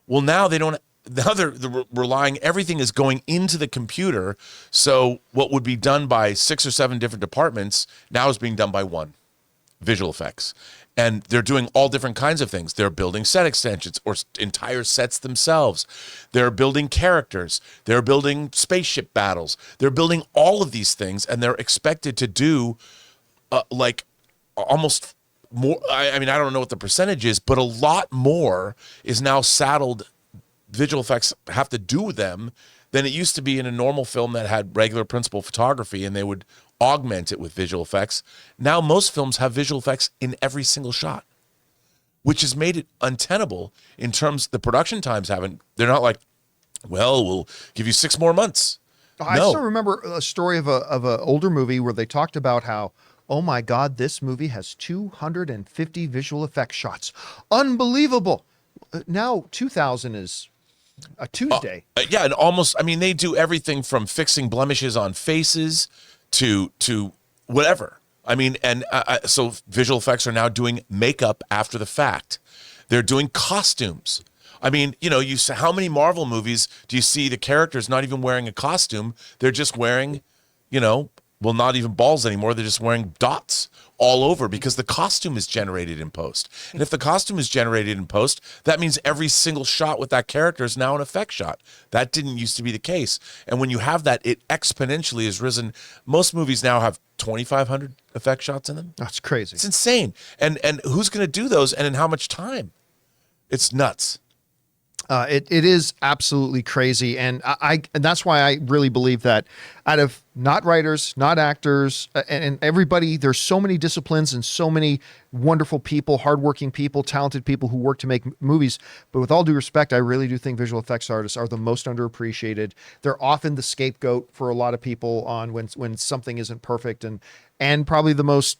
Well, now they don't. Now they're relying, everything is going into the computer. So what would be done by 6 or 7 different departments now is being done by one, visual effects. And they're doing all different kinds of things. They're building set extensions or entire sets themselves. They're building characters. They're building spaceship battles. They're building all of these things, and they're expected to do like almost more. I mean, I don't know what the percentage is, but a lot more is now saddled. Visual effects have to do with them than it used to be in a normal film that had regular principal photography, and they would augment it with visual effects. Now most films have visual effects in every single shot, which has made it untenable in terms the production times they're not like, well, we'll give you 6 more months. I still remember a story of a older movie where they talked about how, oh my God, this movie has 250 visual effects shots. Unbelievable. Now 2000 is a Tuesday. Yeah, and almost, I mean, they do everything from fixing blemishes on faces to whatever. I mean, and so visual effects are now doing makeup after the fact. They're doing costumes. I mean, how many Marvel movies do you see the characters not even wearing a costume? They're just wearing, not even balls anymore. They're just wearing dots all over because the costume is generated in post. And if the costume is generated in post, that means every single shot with that character is now an effect shot. That didn't used to be the case. And when you have that, it exponentially has risen. Most movies now have 2,500 effect shots in them. That's crazy. It's insane. And who's going to do those and in how much time? It's nuts. It is absolutely crazy. And and that's why I really believe that out of not writers, not actors, and everybody, there's so many disciplines and so many wonderful people, hardworking people, talented people who work to make movies. But with all due respect, I really do think visual effects artists are the most underappreciated. They're often the scapegoat for a lot of people on when something isn't perfect, and probably the most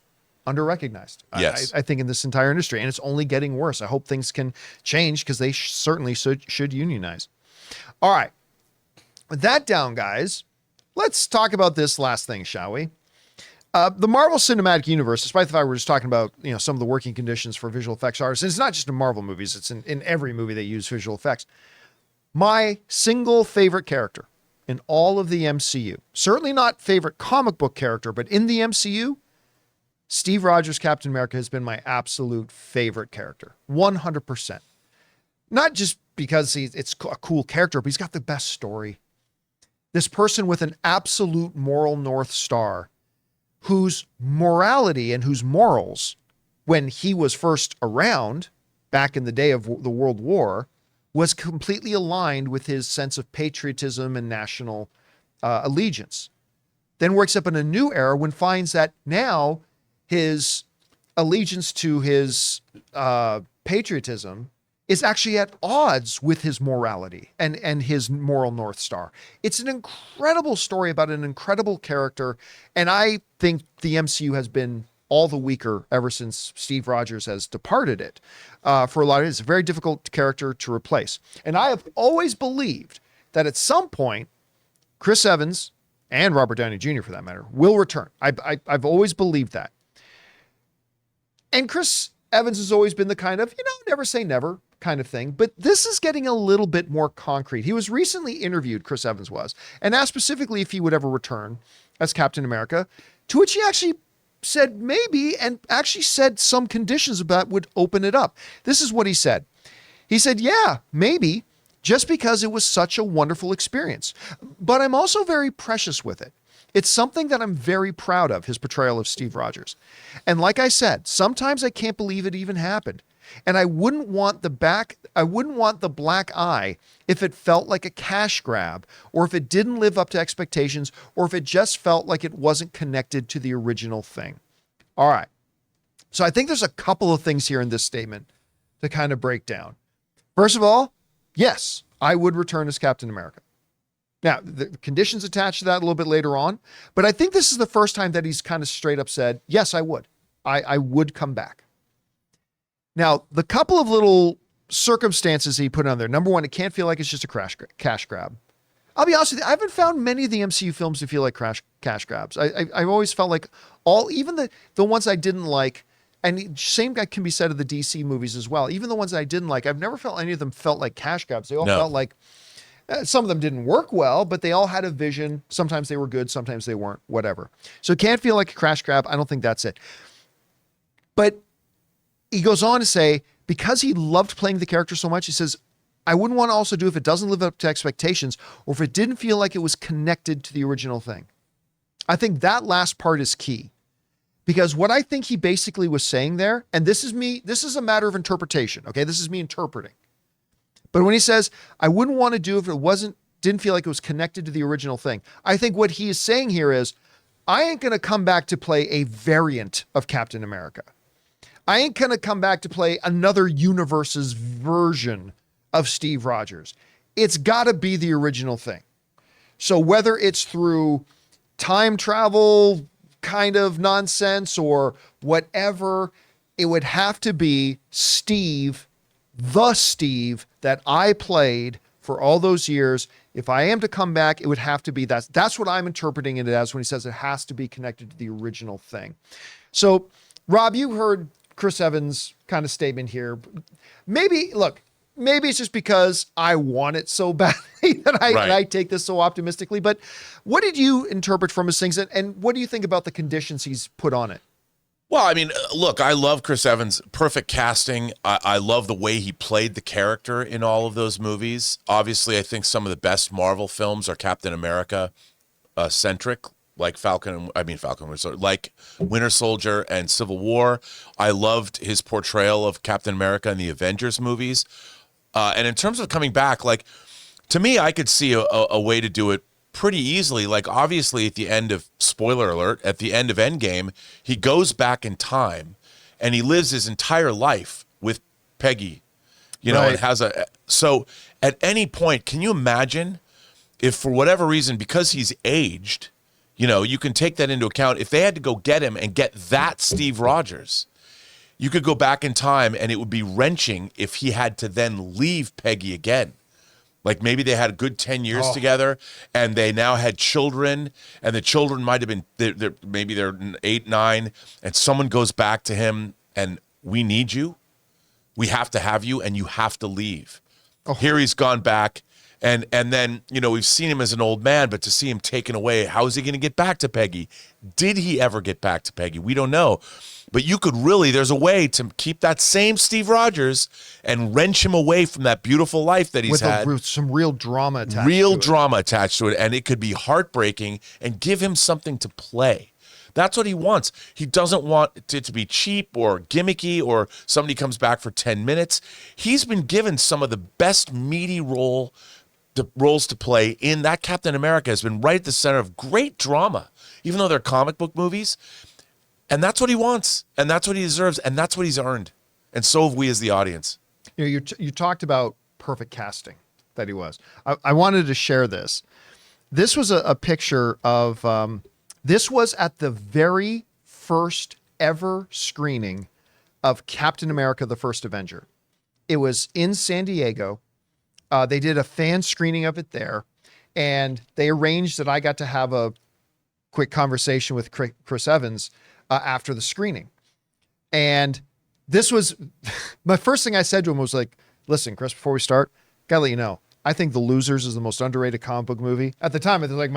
under-recognized, yes. I think, in this entire industry. And it's only getting worse. I hope things can change because they certainly should unionize. All right. With that down, guys, let's talk about this last thing, shall we? The Marvel Cinematic Universe, despite the fact we're just talking about some of the working conditions for visual effects artists, and it's not just in Marvel movies, it's in every movie they use visual effects. My single favorite character in all of the MCU, certainly not favorite comic book character, but in the MCU, Steve Rogers' Captain America has been my absolute favorite character, 100%. Not just because it's a cool character, but he's got the best story. this person with an absolute moral North Star, whose morality and whose morals, when he was first around back in the day of the World War, was completely aligned with his sense of patriotism and national allegiance. Then wakes up in a new era when finds that now his allegiance to his patriotism is actually at odds with his morality and his moral North Star. It's an incredible story about an incredible character, and I think the MCU has been all the weaker ever since Steve Rogers has departed it. For a lot of it, it's a very difficult character to replace. And I have always believed that at some point, Chris Evans, and Robert Downey Jr. for that matter, will return. I've always believed that. And Chris Evans has always been the kind of, never say never kind of thing. But this is getting a little bit more concrete. He was recently interviewed, Chris Evans was, and asked specifically if he would ever return as Captain America, to which he actually said maybe, and actually said some conditions about would open it up. This is what he said. He said, yeah, maybe, just because it was such a wonderful experience. But I'm also very precious with it. It's something that I'm very proud of, his portrayal of Steve Rogers. And like I said, sometimes I can't believe it even happened. And I wouldn't want the black eye if it felt like a cash grab, or if it didn't live up to expectations, or if it just felt like it wasn't connected to the original thing. All right. So I think there's a couple of things here in this statement to kind of break down. First of all, yes, I would return as Captain America. Now, the conditions attached to that a little bit later on, but I think this is the first time that he's kind of straight up said, yes, I would. I would come back. Now, the couple of little circumstances he put on there. Number one, it can't feel like it's just a cash grab. I'll be honest with you, I haven't found many of the MCU films to feel like cash grabs. I've always felt like even the ones I didn't like, and same can be said of the DC movies as well. Even the ones I didn't like, I've never felt any of them felt like cash grabs. They all felt like, some of them didn't work well, but they all had a vision. Sometimes they were good, sometimes they weren't, whatever. So it can't feel like a crash grab. I don't think that's it. But he goes on to say, because he loved playing the character so much, he says, I wouldn't want to also do if it doesn't live up to expectations, or if it didn't feel like it was connected to the original thing. I think that last part is key. Because what I think he basically was saying there, and this is a matter of interpretation, okay? This is me interpreting. But when he says, I wouldn't want to do if it didn't feel like it was connected to the original thing, I think what he is saying here is, I ain't going to come back to play a variant of Captain America. I ain't going to come back to play another universe's version of Steve Rogers. It's got to be the original thing. So whether it's through time travel kind of nonsense or whatever, it would have to be Steve, the Steve that I played for all those years. If I am to come back, it would have to be that. That's what I'm interpreting it as when he says it has to be connected to the original thing. So, Rob, you heard Chris Evans' kind of statement here. Maybe it's just because I want it so badly that I take this so optimistically. But what did you interpret from his things, and what do you think about the conditions he's put on it? Well, I mean, look, I love Chris Evans' perfect casting. I love the way he played the character in all of those movies. Obviously, I think some of the best Marvel films are Captain America centric, like like Winter Soldier and Civil War. I loved his portrayal of Captain America in the Avengers movies. And in terms of coming back, like, to me, I could see a way to do it pretty easily. Like, obviously, at the end of, spoiler alert, at the end of Endgame, he goes back in time and he lives his entire life with Peggy, and so at any point, can you imagine if for whatever reason, because he's aged, you can take that into account. If they had to go get him and get that Steve Rogers, you could go back in time and it would be wrenching if he had to then leave Peggy again. Like maybe they had a good 10 years together and they now had children, and the children might have been, maybe they're 8, 9, and someone goes back to him and, we need you. We have to have you and you have to leave. Here he's gone back And then, we've seen him as an old man, but to see him taken away, how is he going to get back to Peggy? Did he ever get back to Peggy? We don't know. But you could really, there's a way to keep that same Steve Rogers and wrench him away from that beautiful life that he's had. With some real drama attached to it. And it could be heartbreaking, and give him something to play. That's what he wants. He doesn't want it to be cheap or gimmicky or somebody comes back for 10 minutes. He's been given some of the best meaty roles to play in that. Captain America has been right at the center of great drama, even though they're comic book movies. And that's what he wants, and that's what he deserves, and that's what he's earned. And so have we as the audience. You talked about perfect casting that he was. I wanted to share this. This was a picture of... This was at the very first ever screening of Captain America, the First Avenger. It was in San Diego. They did a fan screening of it there, and they arranged that I got to have a quick conversation with Chris Evans after the screening. And this was, my first thing I said to him was like, listen, Chris, before we start, gotta let you know, I think The Losers is the most underrated comic book movie. At the time, it was like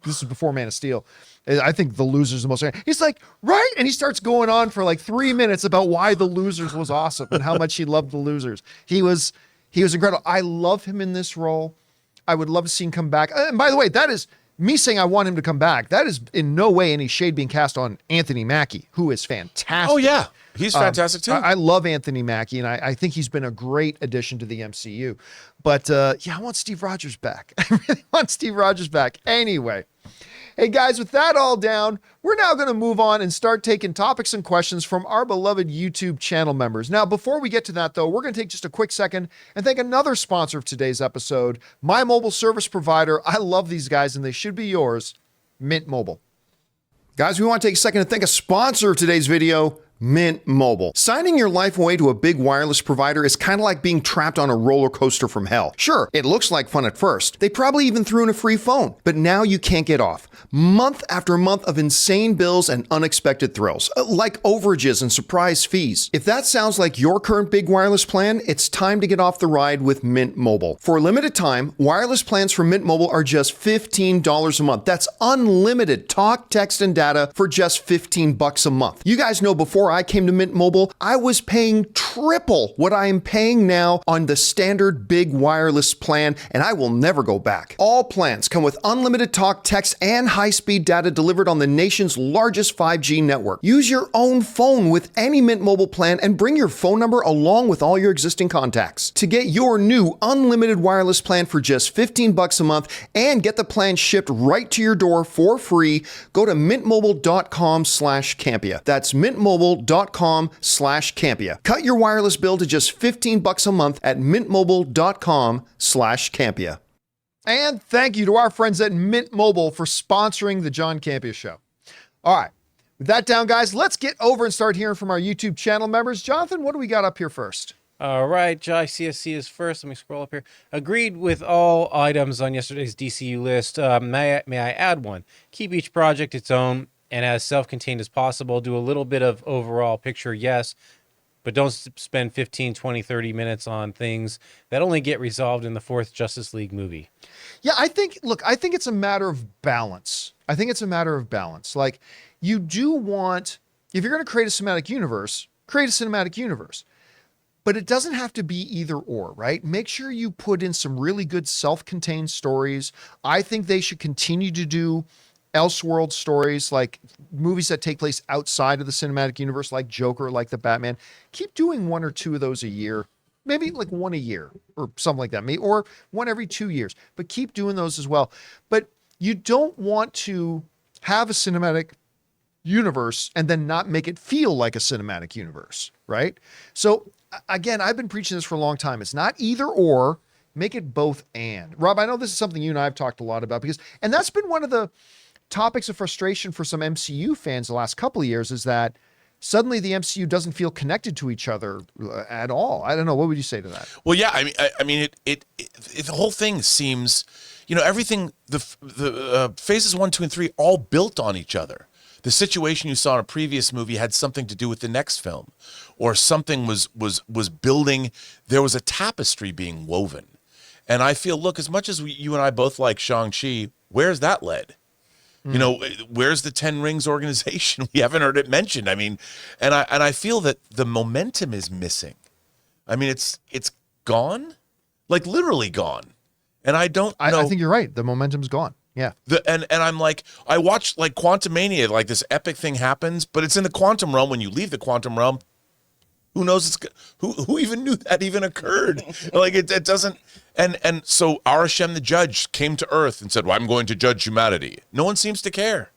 this is before Man of Steel. I think The Losers is the most. He's like, right? And he starts going on for like 3 minutes about why The Losers was awesome and how much he loved The Losers. He was incredible. I love him in this role. I would love to see him come back. And by the way, that is me saying I want him to come back. That is in no way any shade being cast on Anthony Mackie, who is fantastic. Oh, yeah. He's fantastic, too. I love Anthony Mackie, and I think he's been a great addition to the MCU. But, I want Steve Rogers back. I really want Steve Rogers back. Anyway. Hey, guys, with that all down, we're now going to move on and start taking topics and questions from our beloved YouTube channel members. Now, before we get to that, though, we're going to take just a quick second and thank another sponsor of today's episode, my mobile service provider. I love these guys, and they should be yours, Mint Mobile. Guys, we want to take a second to thank a sponsor of today's video, Mint Mobile. Signing your life away to a big wireless provider is kind of like being trapped on a roller coaster from hell. Sure, it looks like fun at first. They probably even threw in a free phone, but now you can't get off. Month after month of insane bills and unexpected thrills, like overages and surprise fees. If that sounds like your current big wireless plan, it's time to get off the ride with Mint Mobile. For a limited time, wireless plans from Mint Mobile are just $15 a month. That's unlimited talk, text, and data for just $15 a month. You guys know before I came to Mint Mobile, I was paying triple what I am paying now on the standard big wireless plan, and I will never go back. All plans come with unlimited talk, text, and high-speed data delivered on the nation's largest 5G network. Use your own phone with any Mint Mobile plan and bring your phone number along with all your existing contacts. To get your new unlimited wireless plan for just $15 a month and get the plan shipped right to your door for free, go to mintmobile.com/Campea. That's mintmobile.com/Campea. Cut your wireless bill to just $15 a month at mintmobile.com/Campea. And thank you to our friends at Mint Mobile for sponsoring the John Campea Show. All right, with that down, guys, let's get over and start hearing from our YouTube channel members. Jonathan, what do we got up here first? All right, Jai CSC is first. Let me scroll up here. Agreed with all items on yesterday's DCU list. May I add one? Keep each project its own and as self-contained as possible. Do a little bit of overall picture, yes, but don't spend 15, 20, 30 minutes on things that only get resolved in the fourth Justice League movie. Yeah, I think it's a matter of balance. Like, you do want, if you're going to create a cinematic universe, create a cinematic universe. But it doesn't have to be either or, right? Make sure you put in some really good self-contained stories. I think they should continue to do Elseworld stories, like movies that take place outside of the cinematic universe, like Joker, like the Batman. Keep doing 1 or 2 of those a year, maybe like 1 a year or something like that, or 1 every 2 years, but keep doing those as well. But you don't want to have a cinematic universe and then not make it feel like a cinematic universe, right? So again, I've been preaching this for a long time. It's not either or, make it both and. Rob, I know this is something you and I have talked a lot about and that's been one of the topics of frustration for some MCU fans the last couple of years, is that suddenly the MCU doesn't feel connected to each other at all. I don't know. What would you say to that? Well, yeah, I mean, the whole thing seems, everything, the phases 1, 2, and 3 all built on each other. The situation you saw in a previous movie had something to do with the next film, or something was building. There was a tapestry being woven. And I feel, look, as much as you and I both like Shang-Chi, where's that led? You know, where's the 10 Rings organization? We haven't heard it mentioned. I mean, and I feel that the momentum is missing. I mean, it's gone, like literally gone. And I don't know. I think you're right. The momentum's gone. Yeah. And I'm like, I watched like Quantumania, like this epic thing happens, but it's in the quantum realm. When you leave the quantum realm, who knows? Who even knew that even occurred? Like it doesn't. And so Arashem the judge came to Earth and said, well, I'm going to judge humanity. No one seems to care.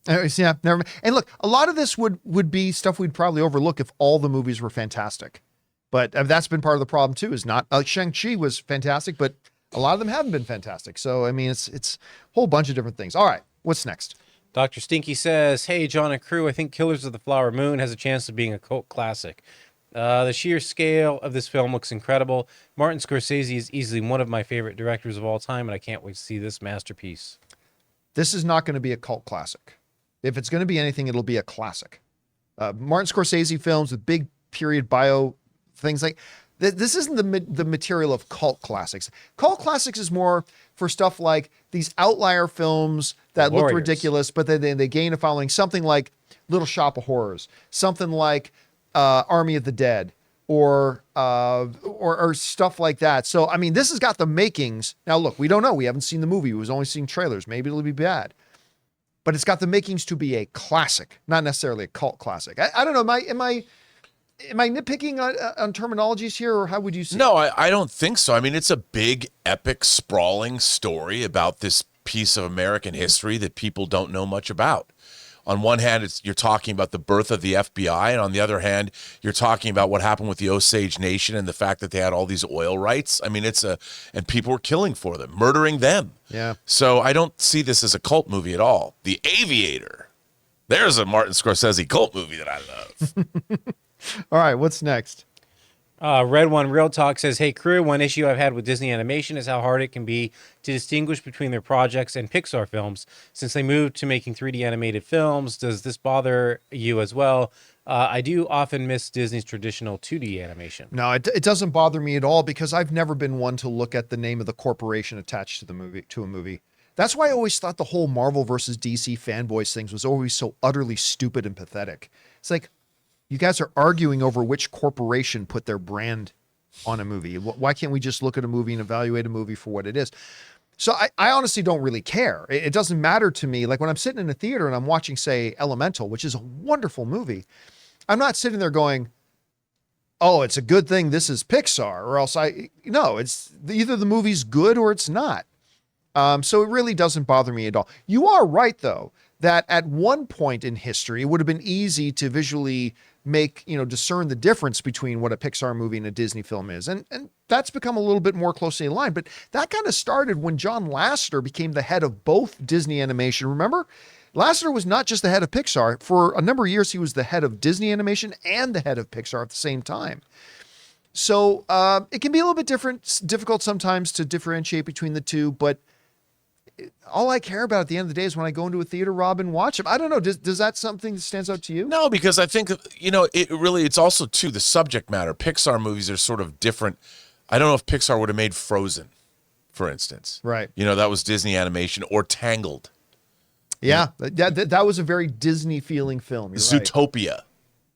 Yeah, never mind. And look, a lot of this would be stuff we'd probably overlook if all the movies were fantastic. But that's been part of the problem too, is not Shang-Chi was fantastic, but a lot of them haven't been fantastic. So, I mean, it's a whole bunch of different things. All right, what's next? Dr. Stinky says, hey, John and crew, I think Killers of the Flower Moon has a chance of being a cult classic. The sheer scale of this film looks incredible. Martin Scorsese is easily one of my favorite directors of all time, and I can't wait to see this masterpiece. This is not going to be a cult classic. If it's going to be anything, it'll be a classic. Martin Scorsese films with big period bio things like this isn't the material of cult classics. Cult classics is more for stuff like these outlier films that look ridiculous, but they gain a following. Something like Little Shop of Horrors, something like Army of the Dead, or stuff like that. So, I mean, this has got the makings. Now, look, we don't know. We haven't seen the movie. We've only seen trailers. Maybe it'll be bad. But it's got the makings to be a classic, not necessarily a cult classic. I don't know. Am I nitpicking on terminologies here, or how would you see? No, I don't think so. I mean, it's a big, epic, sprawling story about this piece of American history that people don't know much about. On one hand, you're talking about the birth of the FBI, and on the other hand, you're talking about what happened with the Osage Nation and the fact that they had all these oil rights. I mean, and people were killing for them, murdering them. Yeah. So I don't see this as a cult movie at all. The Aviator. There's a Martin Scorsese cult movie that I love. All right, what's next? Red One Real Talk says, hey, crew, one issue I've had with Disney Animation is how hard it can be to distinguish between their projects and Pixar films. Since they moved to making 3D animated films, does this bother you as well? I do often miss Disney's traditional 2D animation. No, it doesn't bother me at all, because I've never been one to look at the name of the corporation attached to a movie. That's why I always thought the whole Marvel versus DC fanboys things was always so utterly stupid and pathetic. It's like, you guys are arguing over which corporation put their brand on a movie. Why can't we just look at a movie and evaluate a movie for what it is? So I honestly don't really care. It doesn't matter to me. Like when I'm sitting in a theater and I'm watching, say, Elemental, which is a wonderful movie, I'm not sitting there going, oh, it's a good thing this is Pixar, or else no, it's either the movie's good or it's not. So it really doesn't bother me at all. You are right, though, that at one point in history, it would have been easy to visually discern the difference between what a Pixar movie and a Disney film is. And that's become a little bit more closely aligned. But that kind of started when John Lasseter became the head of both Disney Animation. Remember? Lasseter was not just the head of Pixar. For a number of years, he was the head of Disney Animation and the head of Pixar at the same time. So it can be a little bit difficult sometimes to differentiate between the two, but all I care about at the end of the day is when I go into a theater, Rob, and watch them. I don't know. Does that something that stands out to you? No, because I think, it's also, too, the subject matter. Pixar movies are sort of different. I don't know if Pixar would have made Frozen, for instance. Right. That was Disney Animation, or Tangled. Yeah, that was a very Disney-feeling film. You're Zootopia.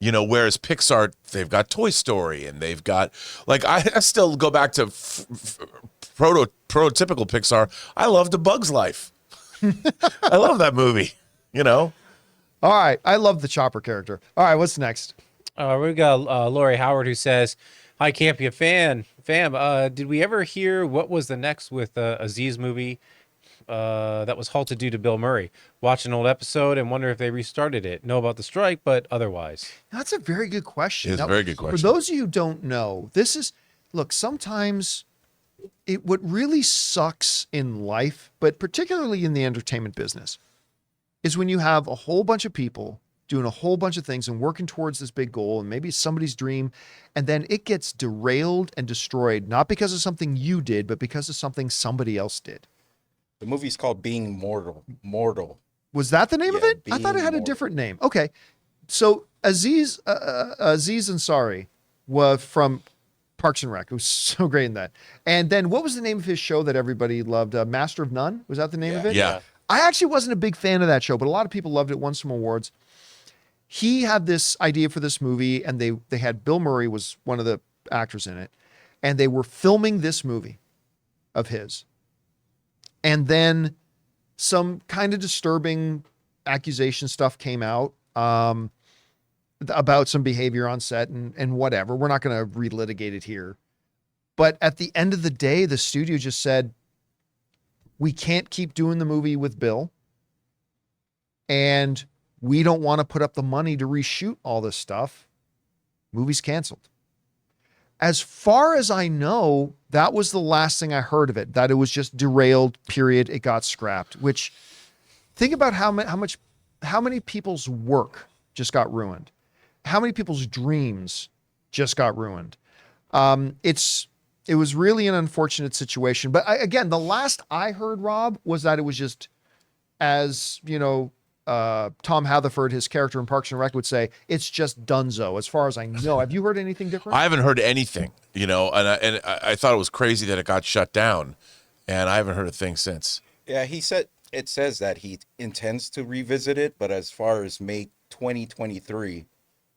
Right. Whereas Pixar, they've got Toy Story, and they've got, like, I still go back to prototypical Pixar. I loved A Bug's Life. I love that movie, All right. I love the Chopper character. All right. What's next? We got Lori Howard, who says, hi, Campea fam. Did we ever hear what was the next with Aziz movie that was halted due to Bill Murray? Watch an old episode and wonder if they restarted it. Know about the strike, but otherwise. That's a very good question. It's a very good question. For those of you who don't know, sometimes what really sucks in life, but particularly in the entertainment business, is when you have a whole bunch of people doing a whole bunch of things and working towards this big goal, and maybe it's somebody's dream, and then it gets derailed and destroyed, not because of something you did, but because of something somebody else did. The movie's called Being Mortal. Was that the name of it? I thought it had a different name. Okay. So Aziz Ansari was from Parks and Rec. It was so great in that. And then what was the name of his show that everybody loved? Master of None? Was that the name of it? Yeah. I actually wasn't a big fan of that show, but a lot of people loved it, won some awards. He had this idea for this movie, and they had Bill Murray was one of the actors in it, and they were filming this movie of his. And then some kind of disturbing accusation stuff came out about some behavior on set and whatever. We're not going to relitigate it here. But at the end of the day, the studio just said, we can't keep doing the movie with Bill. And we don't want to put up the money to reshoot all this stuff. Movie's canceled. As far as I know, that was the last thing I heard of it, that it was just derailed, period. It got scrapped, which think about how many people's work just got ruined. How many people's dreams just got ruined. It was really an unfortunate situation. But again, the last I heard, Rob, was that it was just, as you know, Tom Haverford, his character in Parks and Rec, would say, it's just donezo, as far as I know. Have you heard anything different? I haven't heard anything, and I thought it was crazy that it got shut down, and I haven't heard a thing since. Yeah, it says that he intends to revisit it, but as far as May 2023,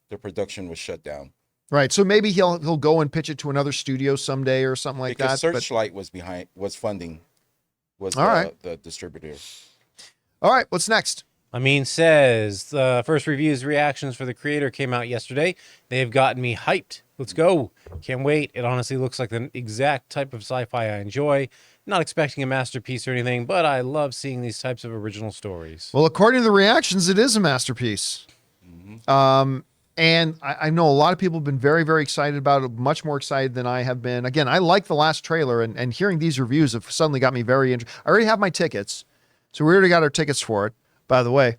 the production was shut down. Right. So maybe he'll go and pitch it to another studio someday or something like because that. Searchlight was funding, was the distributor. All right. What's next? Amin says the first reviews, reactions for the creator came out yesterday. They've gotten me hyped. Let's go. Can't wait. It honestly looks like the exact type of sci-fi I enjoy. Not expecting a masterpiece or anything, but I love seeing these types of original stories. Well, according to the reactions, it is a masterpiece. Mm-hmm. And I know a lot of people have been very, very excited about it, much more excited than I have been. Again, I like the last trailer, and hearing these reviews have suddenly got me very interested. I already have my tickets, so we already got our tickets for it. By the way,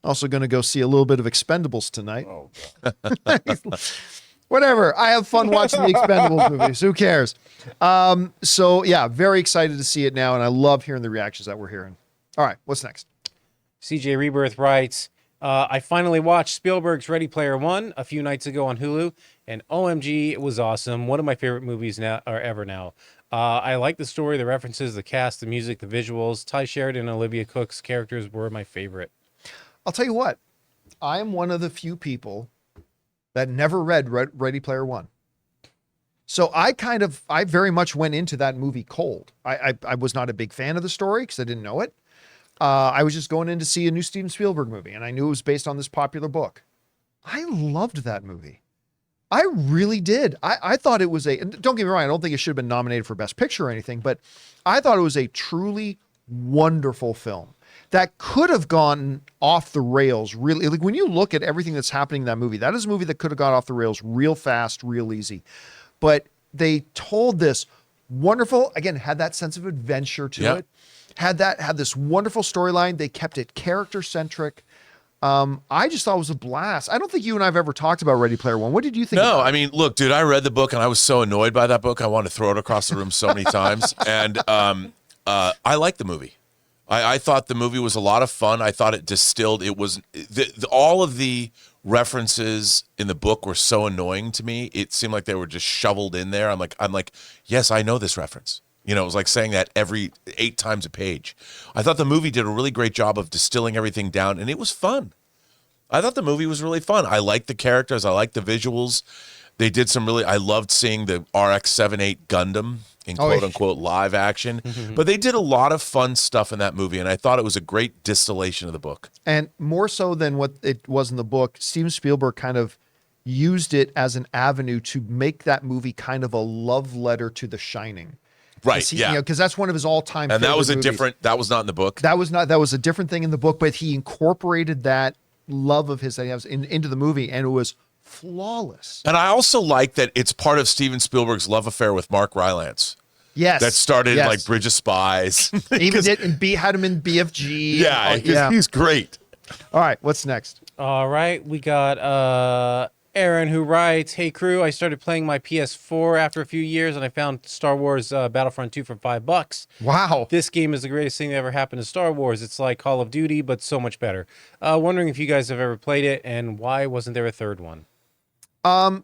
also going to go see a little bit of Expendables tonight. Oh, God. Whatever. I have fun watching the Expendables movies. Who cares? So, yeah, very excited to see it now, and I love hearing the reactions that we're hearing. All right, what's next? CJ Rebirth writes, I finally watched Spielberg's Ready Player One a few nights ago on Hulu, and OMG, it was awesome. One of my favorite movies now or ever now. I like the story, the references, the cast, the music, the visuals. Ty Sheridan and Olivia Cook's characters were my favorite. I'll tell you what. I am one of the few people that never read Ready Player One. So I very much went into that movie cold. I was not a big fan of the story because I didn't know it. I was just going in to see a new Steven Spielberg movie, and I knew it was based on this popular book. I loved that movie. I really did. I thought it was don't get me wrong, I don't think it should have been nominated for Best Picture or anything, but I thought it was a truly wonderful film that could have gone off the rails really. Like when you look at everything that's happening in that movie, that is a movie that could have gone off the rails real fast, real easy. But they told this wonderful, again, had that sense of adventure to it. Had this wonderful storyline. They kept it character centric. I just thought it was a blast. I don't think you and I have ever talked about Ready Player One. What did you think? No, I mean, look, dude, I read the book and I was so annoyed by that book. I wanted to throw it across the room so many times. And I liked the movie. I thought the movie was a lot of fun. I thought it distilled. It was all of the references in the book were so annoying to me. It seemed like they were just shoveled in there. I'm like, yes, I know this reference. You know, it was like saying that every 8 times a page. I thought the movie did a really great job of distilling everything down, and it was fun. I thought the movie was really fun. I liked the characters. I liked the visuals. They did I loved seeing the RX-78 Gundam in quote-unquote live action. But they did a lot of fun stuff in that movie, and I thought it was a great distillation of the book. And more so than what it was in the book, Steven Spielberg kind of used it as an avenue to make that movie kind of a love letter to The Shining. Right, because that's one of his all-time and favorite that was movies. That was not in the book. That was a different thing in the book, but he incorporated that love of his that he has into the movie, and it was flawless. And I also like that it's part of Steven Spielberg's love affair with Mark Rylance. Yes. That started like Bridge of Spies. Even had him in BFG. Yeah, he's great. All right, what's next? All right, we got Aaron, who writes, "Hey crew, I started playing my PS4 after a few years, and I found Star Wars Battlefront 2 for $5. Wow. This game is the greatest thing that ever happened to Star Wars. It's like Call of Duty, but so much better. Wondering if you guys have ever played it, and why wasn't there a third one?"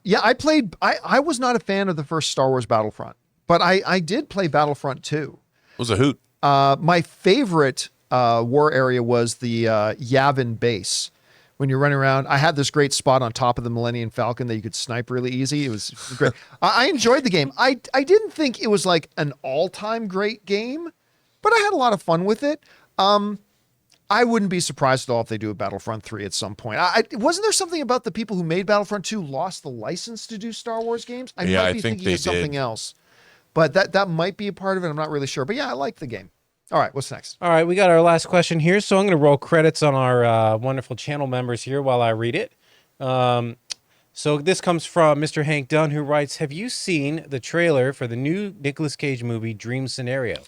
Yeah, I was not a fan of the first Star Wars Battlefront, but I did play Battlefront 2. It was a hoot. My favorite war area was the Yavin base. When you're running around, I had this great spot on top of the Millennium Falcon that you could snipe really easy. It was great. I enjoyed the game. I didn't think it was like an all-time great game, but I had a lot of fun with it. I wouldn't be surprised at all if they do a Battlefront 3 at some point. Wasn't there something about the people who made Battlefront 2 lost the license to do Star Wars games? I might be thinking of something else. But that might be a part of it. I'm not really sure. But yeah, I like the game. All right, what's next? All right, we got our last question here. So I'm going to roll credits on our wonderful channel members here while I read it. So this comes from Mr. Hank Dunn, who writes, have you seen the trailer for the new Nicolas Cage movie, Dream Scenario?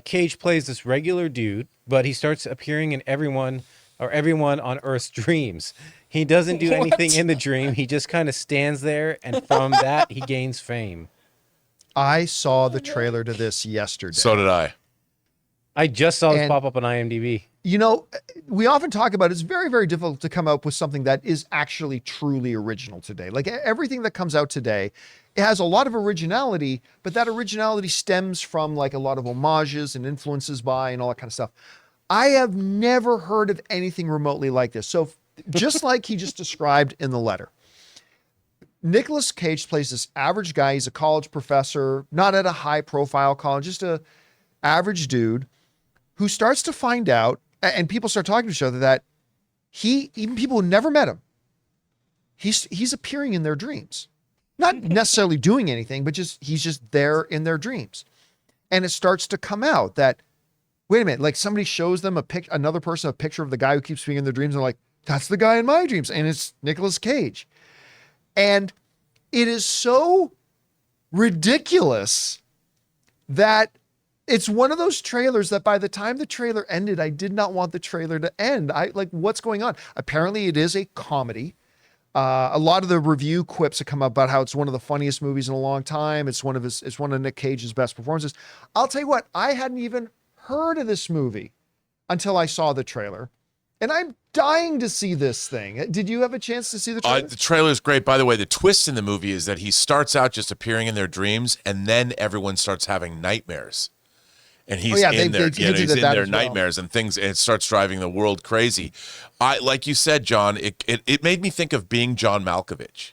Cage plays this regular dude, but he starts appearing in everyone on Earth's dreams. He doesn't do anything in the dream. He just kind of stands there, and from that, he gains fame. I saw the trailer to this yesterday. So did I. I just saw this pop up on IMDb. You know, we often talk about it's very, very difficult to come up with something that is actually truly original today. Like everything that comes out today, it has a lot of originality, but that originality stems from like a lot of homages and influences by and all that kind of stuff. I have never heard of anything remotely like this. So just like he just described in the letter, Nicolas Cage plays this average guy. He's a college professor, not at a high profile college, just a average dude who starts to find out, and people start talking to each other, that even people who never met him, he's appearing in their dreams. Not necessarily doing anything, but he's just there in their dreams. And it starts to come out that, wait a minute, like somebody shows them another person a picture of the guy who keeps being in their dreams, and they're like, that's the guy in my dreams. And it's Nicolas Cage. And it is so ridiculous that it's one of those trailers that by the time the trailer ended, I did not want the trailer to end. What's going on? Apparently it is a comedy. A lot of the review quips have come up about how it's one of the funniest movies in a long time. It's one of Nick Cage's best performances. I'll tell you what, I hadn't even heard of this movie until I saw the trailer. And I'm dying to see this thing. Did you have a chance to see the trailer? The trailer is great. By the way, the twist in the movie is that he starts out just appearing in their dreams, and then everyone starts having nightmares. And he's in their nightmares and things, and it starts driving the world crazy. Like you said, John, it made me think of Being John Malkovich.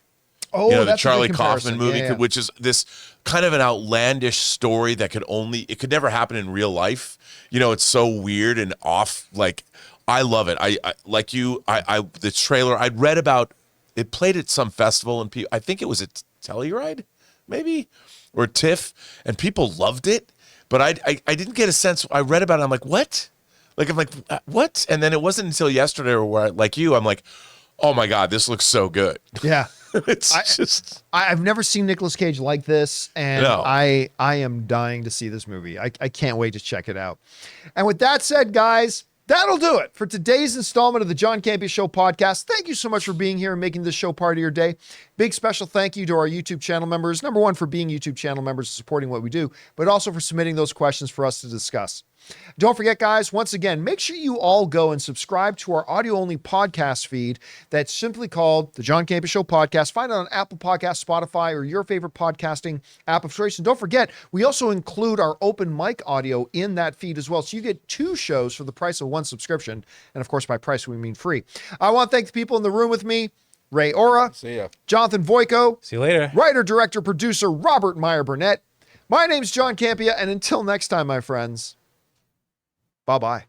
Oh, the that's Charlie a good Kaufman movie, yeah. which is this kind of an outlandish story that could never happen in real life. It's so weird and off. Like, I love it. The trailer, I'd read about it, played at some festival, and I think it was a Telluride, maybe, or TIFF, and people loved it. But I didn't get a sense. I read about it. I'm like, what? I'm like, what? And then it wasn't until yesterday where, like you, I'm like, oh my God, this looks so good. Yeah. It's I've never seen Nicolas Cage like this, and No. I am dying to see this movie. I can't wait to check it out. And with that said, guys, that'll do it for today's installment of the John Campea Show podcast. Thank you so much for being here and making this show part of your day. Big special thank you to our YouTube channel members. Number one, for being YouTube channel members and supporting what we do, but also for submitting those questions for us to discuss. Don't forget, guys, once again, make sure you all go and subscribe to our audio-only podcast feed that's simply called the John Campea Show Podcast. Find it on Apple Podcasts, Spotify, or your favorite podcasting app of choice. And don't forget, we also include our open mic audio in that feed as well. So you get 2 shows for the price of 1 subscription. And of course, by price, we mean free. I want to thank the people in the room with me. Ray Ora. See ya. Jonathan Voico. See you later. Writer, director, producer, Robert Meyer Burnett. My name's John Campea, and until next time, my friends, bye-bye.